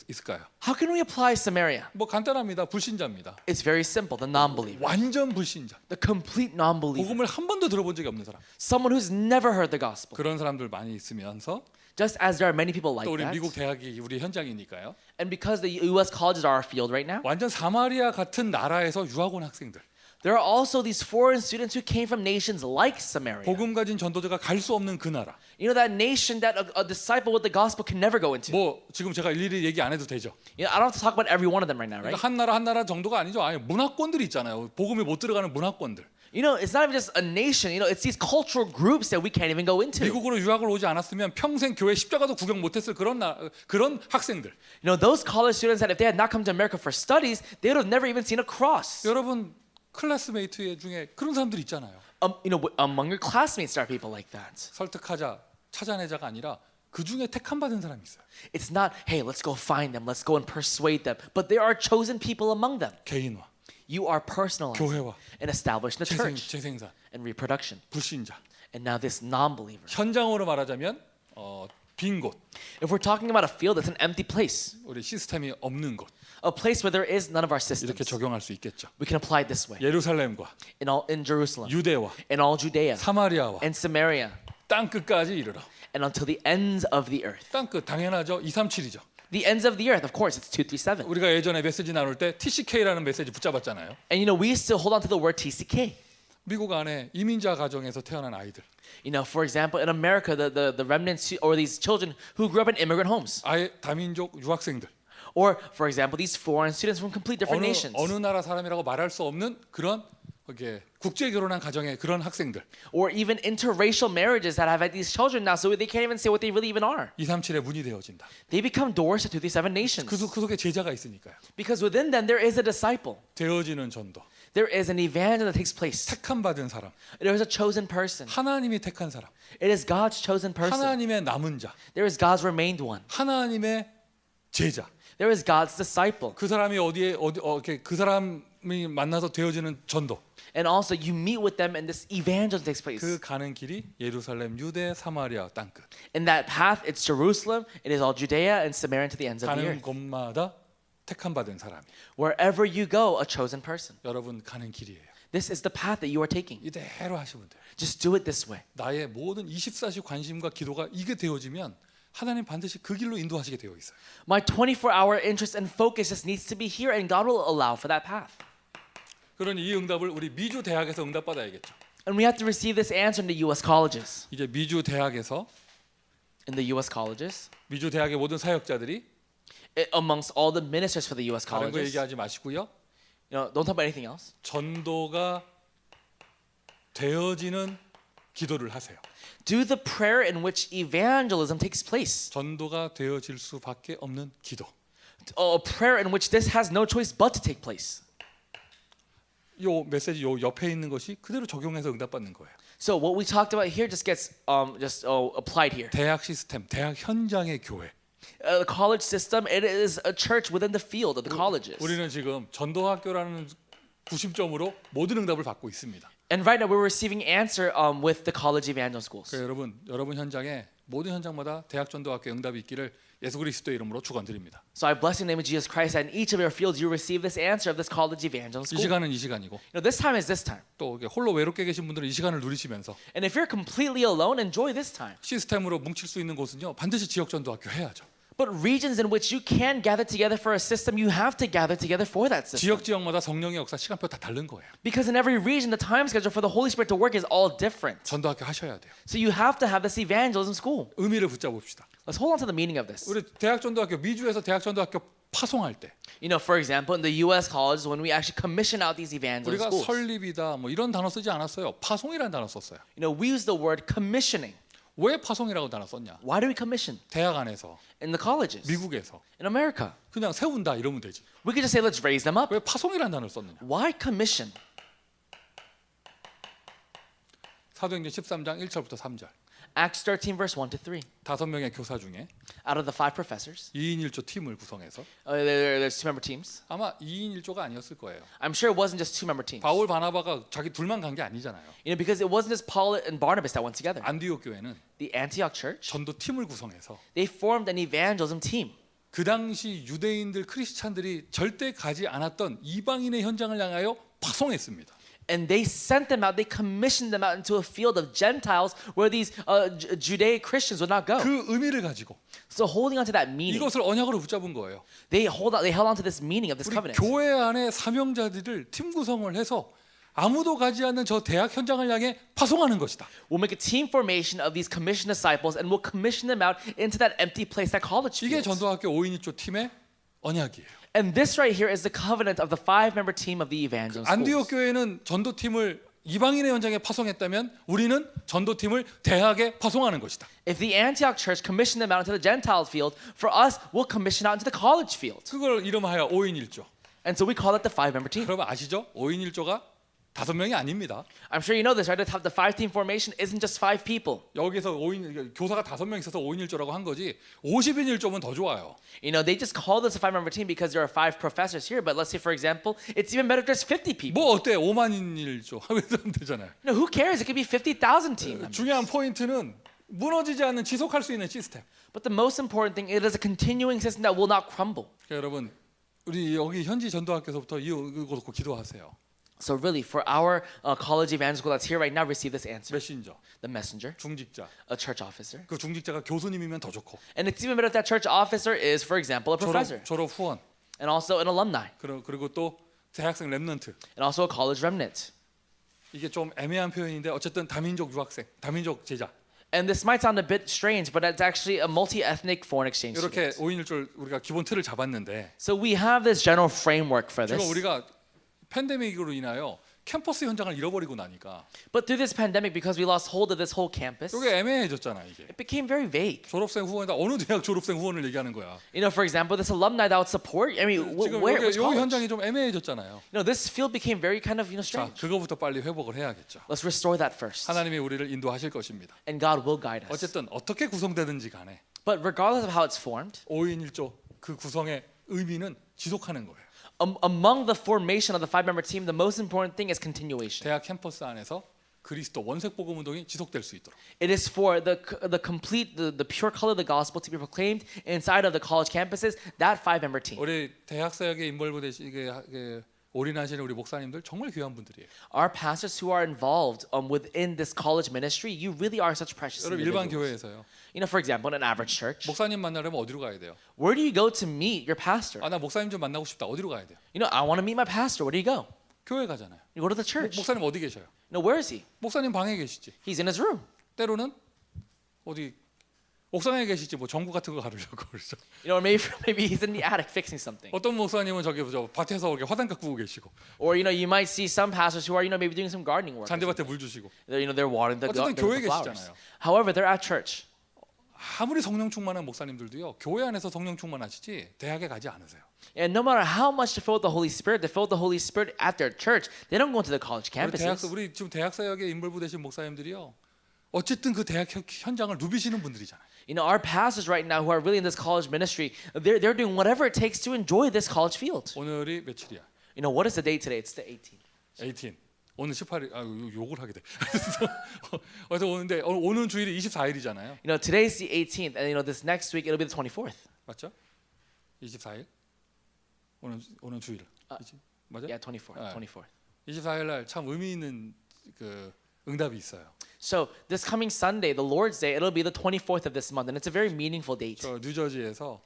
있을까요? How can we apply Samaria? 뭐 간단합니다. 불신자입니다. It's very simple. The non-believer, 완전 불신자. the complete non-believer, 복음을 한 번도 들어본 적이 없는 사람. someone who's never heard the gospel. 그런 사람들 많이 있으면서 Just as there are many people like 또 우리 that, 미국 대학이 우리 현장이니까요. and because the U.S. colleges are our field right now, 완전 사마리아 같은 나라에서 유학 온 학생들. there are also these foreign students who came from nations like Samaria. 복음 가진 전도자가 갈 수 없는 그 나라. That nation that a disciple with the gospel can never go into. 뭐 지금 제가 일일이 얘기 안 해도 되죠. I don't have to talk about every one of them right now, right? 그러니까 한 나라 정도가 아니죠. 아니 문화권들이 있잖아요. 복음이 못 들어가는 문화권들. It's not even just a nation. It's these cultural groups that we can't even go into. 미국으로 유학을 오지 않았으면 평생 교회 십자가도 구경 못했을 그런 학생들. Those college students that if they had not come to America for studies, they would have never even seen a cross. 여러분 클래스메이트 중에 그런 사람들 있잖아요. Among your classmates, there are people like that. 설득하자, 찾아내자가 아니라 그 중에 택함 받은 사람이 있어요. It's not, hey, let's go find them, let's go and persuade them, but there are chosen people among them. 개인화, You are personalized 교회화, and established in the church 재생산, and reproduction. 불신자. And now this non-believer. 현장으로 말하자면 빈 곳, If we're talking about a field that's an empty place, 우리 시스템이 없는 곳 a place where there is none of our 이렇게 systems, 적용할 수 있겠죠. we can apply it this way. 예루살렘과 In Jerusalem, 유대와 in all Judea, 사마리아와 and Samaria, 땅 끝까지 이르러. and until the ends of the earth. 땅 끝 당연하죠. 237이죠. The ends of the earth, of course, it's 237. 우리가 예전에 메시지 나눌 때 TCK라는 메시지 붙잡았잖아요. And we still hold on to the word TCK. 미국 안에 이민자 가정에서 태어난 아이들. For example, in America, the remnants or these children who grew up in immigrant homes. 아예 다민족 유학생들. Or, for example, these foreign students from complete different nations. 어느 나라 사람이라고 말할 수 없는 그런 국제 결혼한 가정의 그런 학생들. Or even interracial marriages that have had these children now, so they can't even say what they really even are. 237의 문이 되어진다. They become doors to 237 nations. 그 속에 제자가 있으니까요. Because within them there is a disciple. 되어지는 전도. There is an evangelism that takes place. 택함 받은 사람. There is a chosen person. 하나님이 택한 사람. It is God's chosen person. 하나님의 남은 자. There is God's remained one. 하나님의 제자. There is God's disciple. 그 사람이 그 사람이 만나서 되어지는 전도. And also you meet with them and this evangelism takes place. 그 가는 길이 예루살렘, 유대, 사마리아 땅끝. In that path, it's Jerusalem, it is all Judea and Samaria to the ends of the 가는 earth. 곳마다 택함 받은 사람이. Wherever you go, a chosen person. 여러분 가는 길이에요. This is the path that you are taking. 이대로 하시면 돼요. Just do it this way. 나의 모든 24시 관심과 기도가 이게 되어지면 하나님 반드시 그 길로 인도하시게 되어 있어요. My 24-hour interest and focus just needs to be here and God will allow for that path. 그러니 이 응답을 우리 미주 대학에서 응답받아야겠죠. And we have to receive this answer in the US colleges. 이제 미주 대학에서 In the US colleges, 미주 대학의 모든 사역자들이 amongst all the ministers for the US 다른 거 colleges. 얘기하지 마시고요. Don't talk about anything else. 전도가 되어지는 기도를 하세요. Do the prayer in which evangelism takes place. 전도가 되어질 수밖에 없는 기도. A prayer in which this has no choice but to take place. 요 메시지 요 옆에 있는 것이 그대로 적용해서 응답받는 거예요. So what we talked about here just gets applied here. 대학 시스템, 대학 현장의 교회. The college system, it is a church within the field of the colleges. 우리는 지금 전도학교라는 구심점으로 모든 응답을 받고 있습니다. And right now we're receiving answer with the college evangel schools. 그러니까 여러분 현장에 모든 현장마다 대학 전도학교 응답이 있기를 예수 그리스도의 이름으로 축원드립니다. So I bless in the name of Jesus Christ that in each of your fields you receive this answer of this college evangel 이 school. 시간은 이 시간이고 This time is this time. 또 이렇게 홀로 외롭게 계신 분들은 이 시간을 누리시면서 And if you're completely alone, enjoy this time. 시스템으로 뭉칠 수 있는 곳은요 반드시 지역 전도학교 해야죠. But regions in which you can gather together for a system, you have to gather together for that system. 지역마다 성령의 역사 시간표 다 다른 거예요. Because in every region, the time schedule for the Holy Spirit to work is all different. 전도학교 하셔야 돼요. So you have to have this evangelism school. 의미를 붙잡읍시다. Let's hold on to the meaning of this. 우리 대학 전도학교 미주에서 대학 전도학교 파송할 때 For example, in the U.S. colleges, when we actually commission out these evangelism 우리가 schools, 설립이다 뭐 이런 단어 쓰지 않았어요. 파송이라는 단어 썼어요. we use the word commissioning. 왜 파송이라고 단어 썼냐? Why do we commission? 대학 안에서 In the colleges, 미국에서 in America, 그냥 세운다 이러면 되지. we could just say, let's raise them up. 왜 파송이라는 단어를 썼느냐? Why commission? 사도행전 13장 1절부터 3절. Acts 13, verse 1 to 3. 5명의 교사 중에 Out of the 5 professors, 2인 1조 팀을 구성해서 there's 2-member teams. 아마 2인 1조가 아니었을 거예요. I'm sure it wasn't just 2-member teams. 바울 바나바가 자기 둘만 간 게 아니잖아요. Because it wasn't just Paul and Barnabas that went together. 안디옥 교회는 The Antioch church, 전도 팀을 구성해서 they formed an evangelism team. 그 당시 유대인들 크리스찬들이 절대 가지 않았던 이방인의 현장을 향하여 파송했습니다. And they sent them out, they commissioned them out into a field of Gentiles where these Judaic Christians would not go. 그 의미를 가지고 So holding on to that meaning, 이것을 언약으로 붙잡은 거예요. they held on to this meaning of this 우리 covenant. 교회 안에 사명자들을 팀 구성을 해서 아무도 가지 않는 저 대학 현장을 향해 파송하는 것이다. We'll make a team formation of these commissioned disciples and we'll commission them out into that empty place, that college 이게 field. 전도학교 5인 1조 팀의 언약이에요. And this right here is the covenant of the 5-member team of the evangelism 안디옥 schools. 교회는 전도팀을 이방인의 현장에 파송했다면 우리는 전도팀을 대학에 파송하는 것이다. If the Antioch church commissioned them out into the Gentile field, for us, we'll commission out into the college field. 그걸 이름하여 5인 1조. And so we call it the 5-member team. 여러분 아시죠? 5인 1조가 5명이 아닙니다. I'm sure you know this, right? The 5-team formation isn't just 5 people. 여기서 5인 교사가 5명 있어서 5인 1조라고 한 거지 50인 1조면 더 좋아요. They just call this a 5-member team because there are 5 professors here. But let's say, for example, it's even better if there's 50 people. 뭐 어때? 5만인 1조 하면 되잖아요. Who cares? It could be 50,000 team members. 중요한 포인트는 무너지지 않는 지속할 수 있는 시스템. But the most important thing, it is a continuing system that will not crumble. 그러니까 여러분 우리 여기 현지 전도학교에서부터 이거 놓고 기도하세요. So really, for our college evangelical that's here right now, receive this answer. 메신저, The messenger, 중직자. a church officer. 그 중직자가 교수님이면 더 좋고. And it's even better if that church officer is, for example, a professor. 졸업 후원. And also an alumni. 그리고 또 대학생 랩넌트. And also a college remnant. 이게 좀 애매한 표현인데 어쨌든 다민족 유학생, 다민족 제자. And this might sound a bit strange, but it's actually a multi-ethnic foreign exchange 이렇게 student. 5인 1조 우리가 기본 틀을 잡았는데 So we have this general framework for 지금 this. 우리가 팬데믹으로 인하여 캠퍼스 현장을 잃어버리고 나니까 But through this pandemic, because we lost hold of this whole campus, 이게 애매해졌잖아 이게. it became very vague. 졸업생 후원이다. 어느 대학 졸업생 후원을 얘기하는 거야. For example, this alumni that would support. I mean, 지금 where 여기 which college? 현장이 좀 애매해졌잖아요. This field became very kind of 자, strange. 그거부터 빨리 회복을 해야겠죠. Let's restore that first, 하나님이 우리를 인도하실 것입니다. and God will guide us. 어쨌든 어떻게 구성되든지 간에 But regardless of how it's formed, 5인 1조 그 구성의 의미는 지속하는 거예요. Among the formation of the five-member team, the most important thing is continuation. 대학 캠퍼스 안에서 그리스도 원색 복음 운동이 지속될 수 있도록. It is for the complete the pure color of the gospel to be proclaimed inside of the college campuses. That five-member team. 우리 대학 사역에 인볼브 되시게 올인하시는 우리 목사님들 정말 귀한 분들이에요. Our pastors who are involved within this college ministry, you really are such precious 여러분 일반 individuals. 교회에서요. You know, for example, in an average church, 목사님 만나려면 어디로 가야 돼요? where do you go to meet your pastor? 아 나 목사님 좀 만나고 싶다. 어디로 가야 돼요? You know, I want to meet my pastor. Where do you go? 교회 가잖아요. You go to the church. 목사님 어디 계셔요? You know, where is he? 목사님 방에 계시지. He's in his room. 때로는 어디 옥상에 계시지 뭐 전구 같은 거 가르려고 그러죠. You know, maybe he's in the attic fixing something. 어떤 목사님은 저기 저 밭에서 이렇게 화단 가꾸고 계시고 Or you know, you might see some pastors who are maybe doing some gardening work. 잔디밭에 물 주시고. They're watering the 어쨌든 교회에 flowers. 계시잖아요. However, they're at church. 아무리 성령 충만한 목사님들도요. 교회 안에서 성령 충만하시지 대학에 가지 않으세요. And no matter how much they fill with the Holy Spirit, they fill with the Holy Spirit at their church. They don't go into the college campuses. 우리 지금 대학 사역에 인볼브 되신 목사님들이요. 어쨌든 그 대학 현장을 누비시는 분들이잖아요. You know, our pastors right now who are really in this college ministry, they're doing whatever it takes to enjoy this college field. 오늘이 며칠이야? You know, what is the date today? It's the 18th. 18. 오늘 18일. 아 욕을 하게 돼. 그래서 오는데 오는 주일이 24일이잖아요. You know, today's the 18th, and you know, this next week it'll be the 24th. 맞죠? 24일. 오는 주일. 맞아? Yeah, 24th. 24일 날 참 의미 있는 그 응답이 있어요. So this coming Sunday, the Lord's Day, it'll be the 24th of this month, and it's a very meaningful date. 저 뉴저지에서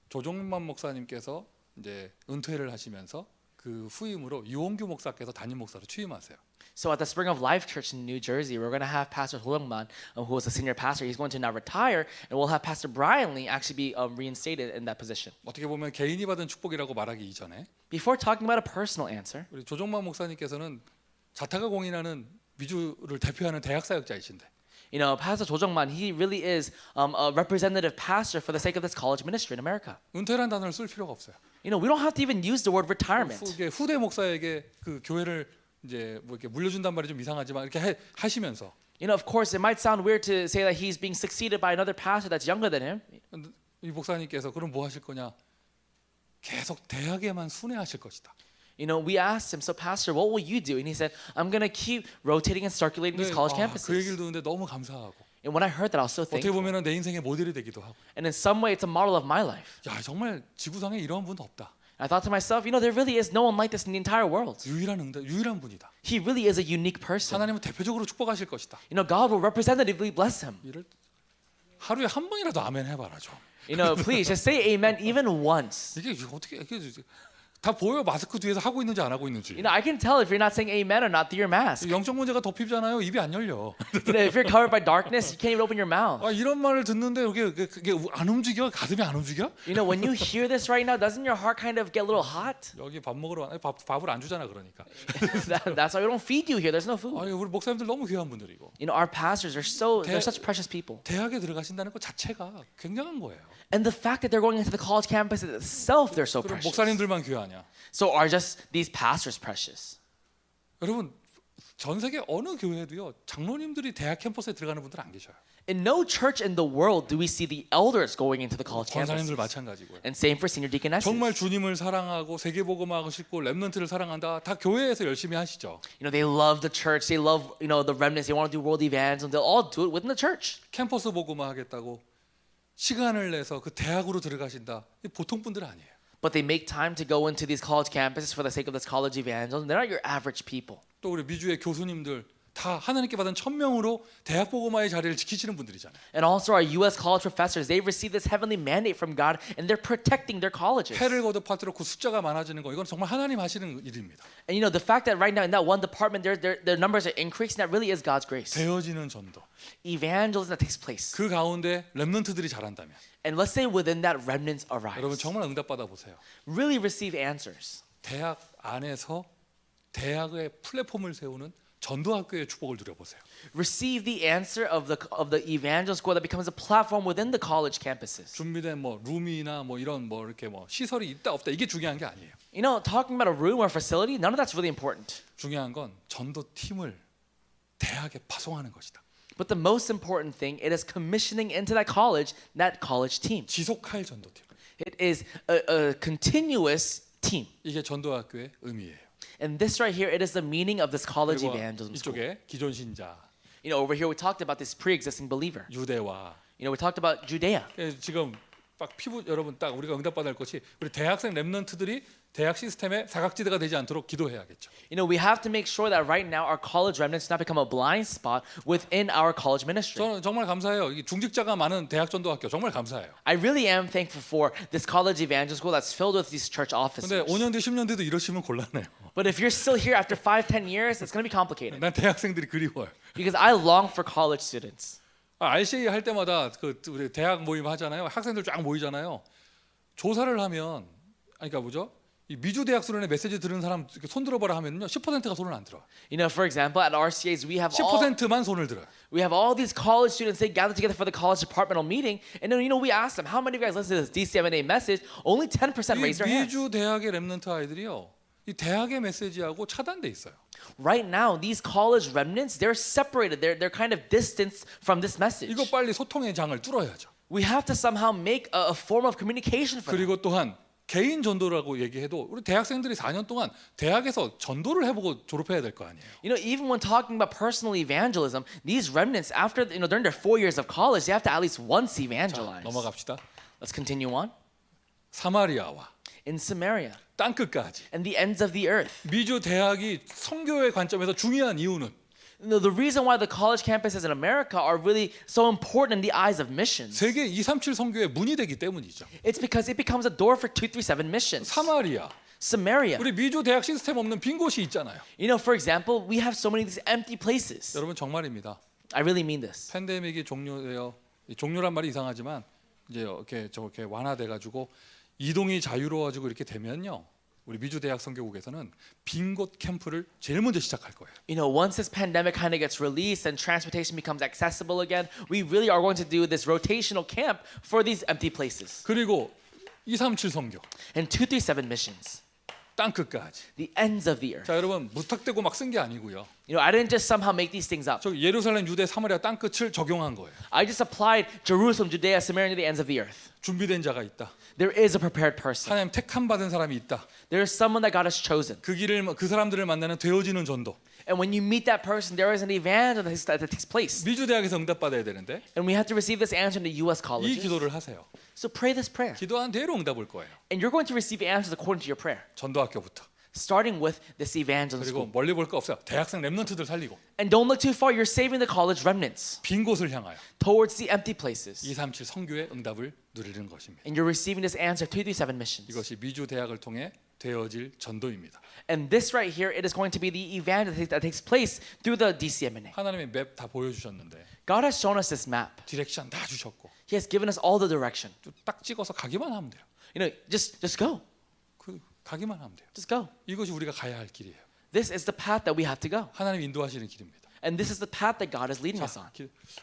조종만 목사님께서 이제 은퇴를 하시면서 그 후임으로 유홍규 목사께서 담임 목사로 취임하세요. So at the Spring of Life Church in New Jersey, we're going to have Pastor Ho Young-man, who was a senior pastor. He's going to now retire, and we'll have Pastor Brian Lee actually be reinstated in that position. 어떻게 보면 개인이 받은 축복이라고 말하기 이전에 Before talking about a personal answer, 우리 조종만 목사님께서는 자타가 공인하는 미주를 대표하는 대학 사역자이신데 you know, Pastor Cho Jung-man, he really is a representative pastor for the sake of this college ministry in America. 은퇴란 단어를 쓸 필요가 없어요. You know, we don't have to even use the word retirement. 후대 목사에게 그 교회를 이제 뭐 이렇게 물려준단 말이 좀 이상하지만 이렇게 하시면서 You know, of course, it might sound weird to say that he's being succeeded by another pastor that's younger than him. 이 목사님께서 그럼 뭐 하실 거냐? 계속 대학에만 순회하실 것이다. You know, we asked him, so pastor, what will you do? And he said, I'm going to keep rotating and circulating these college 그 campuses. 얘기를 듣는데 너무 감사하고 And when I heard that, I was so 어떻게 thankful. 보면은 내 인생의 모델이 되기도 하고 And in some way, it's a model of my life. 야 정말 지구상에 이런 분도 없다. I thought to myself, you know, there really is no one like this in the entire world. 유일한 분이다. He really is a unique person. 하나님은 대표적으로 축복하실 것이다. You know, God will representatively bless him. 이를 하루에 한 번이라도 아멘 해봐라 좀. You know, please just say amen even once. 이게 어떻게 다 보여 마스크 뒤에서 하고 있는지 안 하고 있는지. You know, I can tell if you're not saying amen or not through your mask. 영적 문제가 덮이잖아요. 입이 안 열려. You know, if you're covered by darkness, you can't even open your mouth. 아 이런 말을 듣는데 그게 안 움직여? 가슴이 안 움직여? You know, when you hear this right now, doesn't your heart kind of get a little hot? 여기 밥 먹으러 밥을 안 주잖아 그러니까. That's why we don't feed you here. There's no food. 아니 우리 목사님들 너무 귀한 분들이고 You know, our pastors are they're such precious people. 대학에 들어가신다는 것 자체가 굉장한 거예요. And the fact that they're going into the college campus itself, they're so 그럼 precious. 목사님들만 귀하냐? So are just these pastors precious? 여러분 전 세계 어느 교회도요 장로님들이 대학 캠퍼스에 들어가는 분들 안 계셔요. In no church in the world do we see the elders going into the college 권사님들 campuses. 마찬가지고요. And same for senior deaconesses. 정말 주님을 사랑하고 세계복음하고 싶고 렘넌트를 사랑한다. 다 교회에서 열심히 하시죠. You know, they love the church. They love, you know, the remnants. They want to do world evangelism. They'll all do it within the church. 캠퍼스 복음화 하겠다고 시간을 내서 그 대학으로 들어가신다. 보통 분들 아니에요. But they make time to go into these college campuses for the sake of this college evangelism. They're not your average people. 또 우리 미주의 교수님들 다 하나님께 받은 1000명으로 대학 복음화의 자리를 지키시는 분들이잖아요. And also our U.S. college professors, they've received this heavenly mandate from God, and they're protecting their colleges. 해를 거듭할수록 그 숫자가 많아지는 거 이건 정말 하나님 하시는 일입니다. And you know, the fact that right now in that one department, their numbers are increasing, that really is God's grace. 되어지는 전도. Evangelism that takes place. 그 가운데 렘넌트들이 잘한다면 And let's say within that remnants 여러분 arise. 정말 응답 받아 보세요. Really receive answers. 대학 안에서 대학의 플랫폼을 세우는 전도학교의 축복을 누려보세요. Receive the answer of the evangel school that becomes a platform within the college campuses. 준비된 뭐 룸이나 뭐 이런 뭐 이렇게 뭐 시설이 있다 없다 이게 중요한 게 아니에요. You know, talking about a room or facility, none of that's really important. 중요한 건 전도팀을 대학에 파송하는 것이다. But the most important thing, it is commissioning into that college team. 지속할 전도팀. It is a continuous team. 이게 전도학교의 의미예요. And this right here, it is the meaning of this college 그리고 evangelism school. 이쪽에 기존 신자, You know, over here we talked about this pre-existing believer. 유대와. You know, we talked about Judea. 지금 딱 피부 여러분 딱 우리가 응답받을 것이 우리 대학생 랩런트들이 대학 시스템의 사각지대가 되지 않도록 기도해야겠죠. You know, we have to make sure that right now our college remnants do not become a blind spot within our college ministry. 저는 정말 감사해요. 이 중직자가 많은 대학 전도학교 정말 감사해요. I really am thankful for this college evangel school that's filled with these church officers. 근데 5년 뒤 10년 뒤도 이러시면 곤란해요. But if you're still here after 5-10 years, it's going to be complicated. 난 대학생들이 그리워요. Because I long for college students. RCA 할 때마다 그 우리 대학 모임 하잖아요. 학생들 쫙 모이잖아요. 조사를 하면 아니 그러니까 뭐죠? 이 미주 대학 수련회 메시지 들은 사람 이렇게 손 들어봐라 하면요 10%가 손을 안 들어. You know, for example, at RCA's we have 10%만 손을 들어요. all these college students. They gather together for the college departmental meeting, and then we ask them, how many of you guys listen to this DCMNA message? Only 10% 이 raise their hands. 미주 대학의 랩런트 아이들이요. 이 대학의 메시지하고 차단돼 있어요. Right now, these college remnants, they're separated. They're kind of distanced from this message. 이거 빨리 소통의 장을 뚫어야죠. We have to somehow make a form of communication for them. 그리고 또한 개인 전도라고 얘기해도 우리 대학생들이 4년 동안 대학에서 전도를 해보고 졸업해야 될 거 아니에요. You know, even when talking about personal evangelism, these remnants, after during their 4 years of college, they have to at least once evangelize. 넘어갑시다. Let's continue on. 사마리아와 In Samaria 땅 끝까지 and the ends of the earth. 미주 대학이 선교의 관점에서 중요한 이유는 The reason why the college campuses in America are really so important in the eyes of missions, 세계 237 선교의 문이 되기 때문이죠. it's because it becomes a door for 237 missions. 사마리아, Samaria. 우리 미주 대학 시스템 없는 빈 곳이 있잖아요. You know, for example, we have so many of these empty places. 여러분 정말입니다. I really mean this. 팬데믹이 종료되어 종료란 말이 이상하지만 이제 이렇게 저렇게 완화돼 가지고 이동이 자유로워지고 이렇게 되면요. 우리 미주 대학 선교국에서는 빈 곳 캠프를 제일 먼저 시작할 거예요. You know, once this pandemic kind of gets released and transportation becomes accessible again, we really are going to do this rotational camp for these empty places. 그리고 237 선교 And 237 missions, 땅 끝까지. the ends of the earth. 자 여러분 무턱대고 막 쓴 게 아니고요. You know, I didn't just somehow make these things up. 저 예루살렘, 유대, 사마리아 땅 끝을 적용한 거예요. I just applied Jerusalem, Judea, Samaria to the ends of the earth. 준비된 자가 있다. There is a prepared person. 하나님 택함 받은 사람이 있다. There is someone that God has chosen. 그 사람들을 만나는 되어지는 전도. And when you meet that person, there is an evangel that takes place. 미주 대학에서 응답 받아야 되는데 And we have to receive this answer in the U.S. 이 colleges. 기도를 하세요. So pray this prayer. 기도한 대로 응답 올 거예요. And you're going to receive answers according to your prayer. 전도학교부터. Starting with this evangelism 그리고 school. 멀리 볼 거 없어요. 대학생 랩런트들 살리고 And don't look too far. You're saving the college remnants 빈 곳을 향하여 towards the empty places. 237 선교의 응답을 누리는 것입니다. And you're receiving this answer to 237 missions. 이것이 미주 대학을 통해 되어질 전도입니다. And this right here, it is going to be the evangelism that takes place through the DCMNA. 하나님의 맵 다 보여주셨는데 God has shown us this map. 디렉션 다 주셨고 He has given us all the direction. 딱 찍어서 가기만 하면 돼요. You know, just go. 가기만 하면 돼요. Just go. 이것이 우리가 가야 할 길이에요. This is the path that we have to go. 하나님 인도하시는 길입니다. And this is the path that God is leading us on.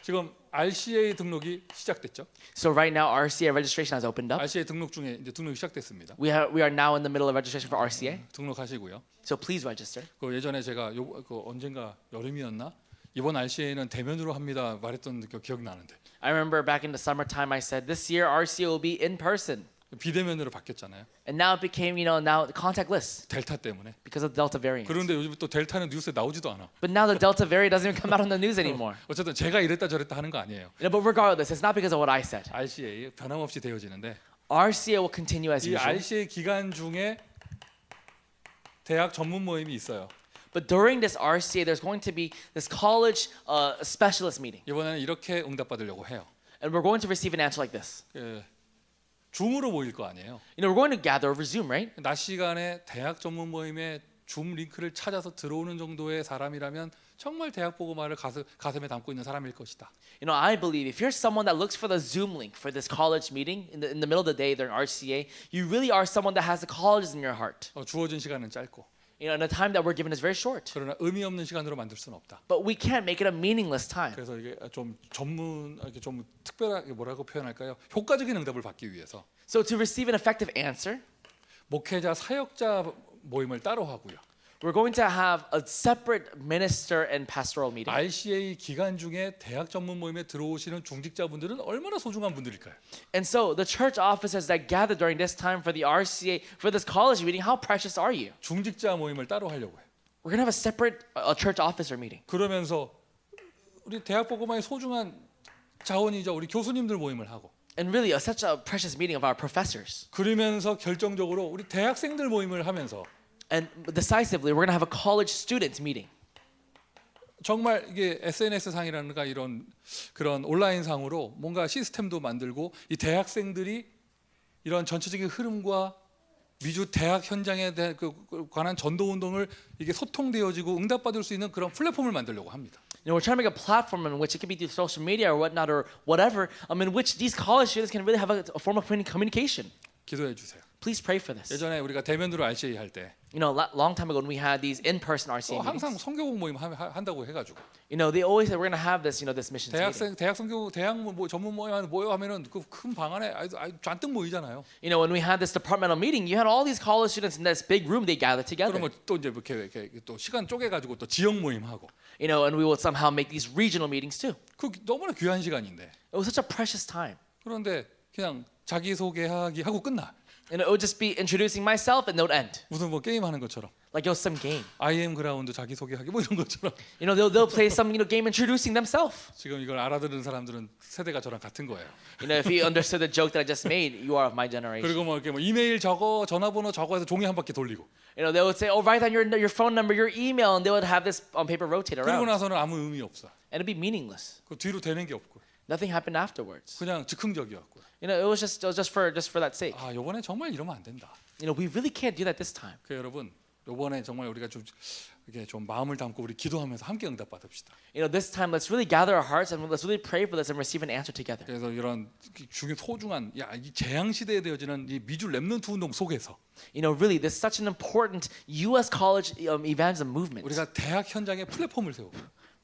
지금 RCA 등록이 시작됐죠. So right now, RCA registration has opened up. RCA 등록 중에 이제 등록이 시작됐습니다. We are now in the middle of registration for RCA. 등록하시고요. So please register. 그 예전에 제가 그 언젠가 여름이었나 이번 RCA는 대면으로 합니다 말했던 그 기억 나는데 I remember back in the summertime, I said this year RCA will be in person. 비대면으로 바뀌었잖아요. And now it became, now contactless 델타 때문에. because of the Delta variant. 그런데 요즘 또 델타는 뉴스에 나오지도 않아. But now the Delta variant doesn't even come out on the news anymore. 어쨌든 제가 이랬다 저랬다 하는 거 아니에요. But regardless, it's not because of what I said. RCA 변함없이 되어지는데 RCA will continue as 이 usual. RCA 기간 중에 대학 전문 모임이 있어요. But during this RCA, there's going to be this college specialist meeting. 이번에는 이렇게 응답받으려고 해요. And we're going to receive an answer like this. 줌으로 모일 거 아니에요. We're going to gather over Zoom, right? 낮 시간에 대학 전문 모임에 줌 링크를 찾아서 들어오는 정도의 사람이라면 정말 대학 보고말을 가슴에 담고 있는 사람일 것이다. I believe if you're someone that looks for the Zoom link for this college meeting in the middle of the day during RCA, you really are someone that has the colleges in your heart. 주어진 시간은 짧고 And the time that we're given is very short. 그러나 의미 없는 시간으로 만들 수는 없다. But we can't make it a meaningless time. 그래서 이게 좀 이렇게 좀 특별하게 뭐라고 표현할까요? 효과적인 응답을 받기 위해서 So to receive an effective answer, 목회자 사역자 모임을 따로 하고요. We're going to have a separate minister and pastoral meeting. RCA 기간 중에 대학 전문 모임에 들어오시는 중직자분들은 얼마나 소중한 분들일까요? And so the church officers that gather during this time for the RCA, for this college meeting, how precious are you? 중직자 모임을 따로 하려고 해요. We're going to have a separate church officer meeting. 그러면서 우리 대학 보고만의 소중한 자원이자 우리 교수님들 모임을 하고 And really, such a precious meeting of our professors. 그러면서 결정적으로 우리 대학생들 모임을 하면서 And decisively, we're going to have a college students meeting. 정말 이게 SNS 상이라든가 이런 그런 온라인 상으로 뭔가 시스템도 만들고 이 대학생들이 이런 전체적인 흐름과 미주 대학 현장에 대한 관한 전도 운동을 이게 소통되어지고 응답받을 수 있는 그런 플랫폼을 만들려고 합니다. You know, we're trying to make a platform in which it could be through social media or whatnot or whatever, in which these college students can really have a form of communication. 기도해 주세요. Please pray for this. 예전에 우리가 대면으로 RCA 할 때 You know, long time ago when we had these in-person RCA 항상 meetings, 성교국 모임 한다고 해가지고 you know, they always said we're going to have this, this missions meeting. 대학 성교 대학 뭐 전문 모임 모여 하면은 그 큰 방 안에 잔뜩 모이잖아요. You know, when we had this departmental meeting, you had all these college students in this big room. They gathered together. 그러면 또 이제 이렇게 또 시간 쪼개가지고 또 지역 모임 하고 You know, and we would somehow make these regional meetings too. 그 너무나 귀한 시간인데 It was such a precious time. 그런데 그냥 자기 소개하기 하고 끝나. And it would just be introducing myself and it would end. 무슨 뭐 게임 하는 것처럼 Like it was some game. IM 그라운드 자기 소개하기 뭐 이런 것처럼 You know, they'll play some game introducing themselves. 지금 이걸 알아들은 사람들은 세대가 저랑 같은 거예요. You know, if you understood the joke that I just made, you are of my generation. 그리고 뭐 이렇게 뭐 이메일 적어 전화번호 적어서 종이 한 바퀴 돌리고 You know, they would say, "Oh, write down your phone number, your email," and they would have this on paper rotate 그리고 around, 나서는 아무 의미 없어. and it'd be meaningless. 그 뒤로 되는 게 없고 Nothing happened afterwards. 그냥 즉흥적이었고. You know, it was just for that sake. 아 이번에 정말 이러면 안 된다. You know, we really can't do that this time. 그 여러분 이번에 정말 우리가 좀 이게 좀 마음을 담고 우리 기도하면서 함께 응답 받읍시다. You know, this time let's really gather our hearts and let's really pray for this and receive an answer together. 그래서 이런 소중한 이 재앙 시대에 되어지는 이 미주 렘넌트 운동 속에서 You know, really, this is such an important U.S. college evangelism movement. 우리가 대학 현장에 플랫폼을 세우고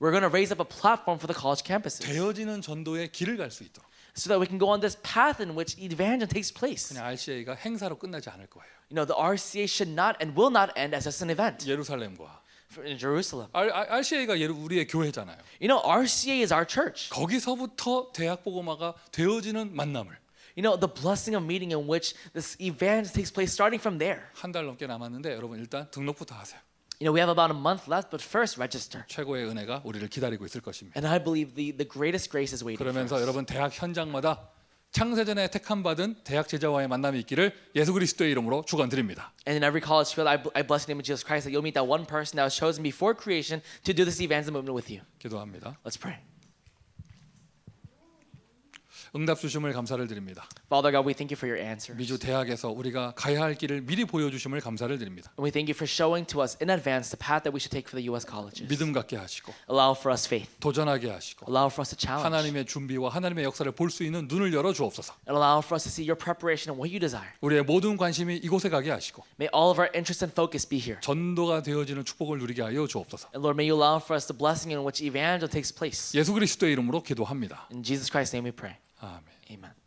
We're going to raise up a platform for the college campuses 되어지는 전도의 길을 갈 수 있도록 so that we can go on this path in which evangelism takes place. 그냥 RCA가 행사로 끝나지 않을 거예요. You know, the RCA should not and will not end as just an event 예루살렘과 in Jerusalem. RCA가 우리의 교회잖아요. You know, RCA is our church. 거기서부터 대학 복음화가 되어지는 만남을 You know, the blessing of meeting in which this evangelism takes place starting from there. 한 달 넘게 남았는데 여러분 일단 등록부터 하세요. You know, we have about a month left, but first register. 최고의 은혜가 우리를 기다리고 있을 것입니다. And I believe the greatest grace is waiting for 그러면서 us. 여러분 대학 현장마다 창세전에 택함 받은 대학 제자와의 만남이 있기를 예수 그리스도의 이름으로 축원드립니다. And in every college field, I bless the name of Jesus Christ that you'll meet that one person that was chosen before creation to do this evangelism movement with you. 기도합니다. Let's pray. 응답 주심을 감사를 드립니다. Father God, we thank you for your answers. 미주 대학에서 우리가 가야 할 길을 미리 보여주심을 감사를 드립니다. And we thank you for showing to us in advance the path that we should take for the U.S. colleges. 믿음 갖게 하시고 Allow for us faith. 도전하게 하시고 Allow for us to challenge. 하나님의 준비와 하나님의 역사를 볼 수 있는 눈을 열어 주옵소서. And allow for us to see your preparation and what you desire. 우리의 모든 관심이 이곳에 가게 하시고 May all of our interest and focus be here. 전도가 되어지는 축복을 누리게 하여 주옵소서. And Lord, may you allow for us the blessing in which evangelism takes place. 예수 그리스도의 이름으로 기도합니다. In Jesus Christ's name we pray. 아멘. Amen.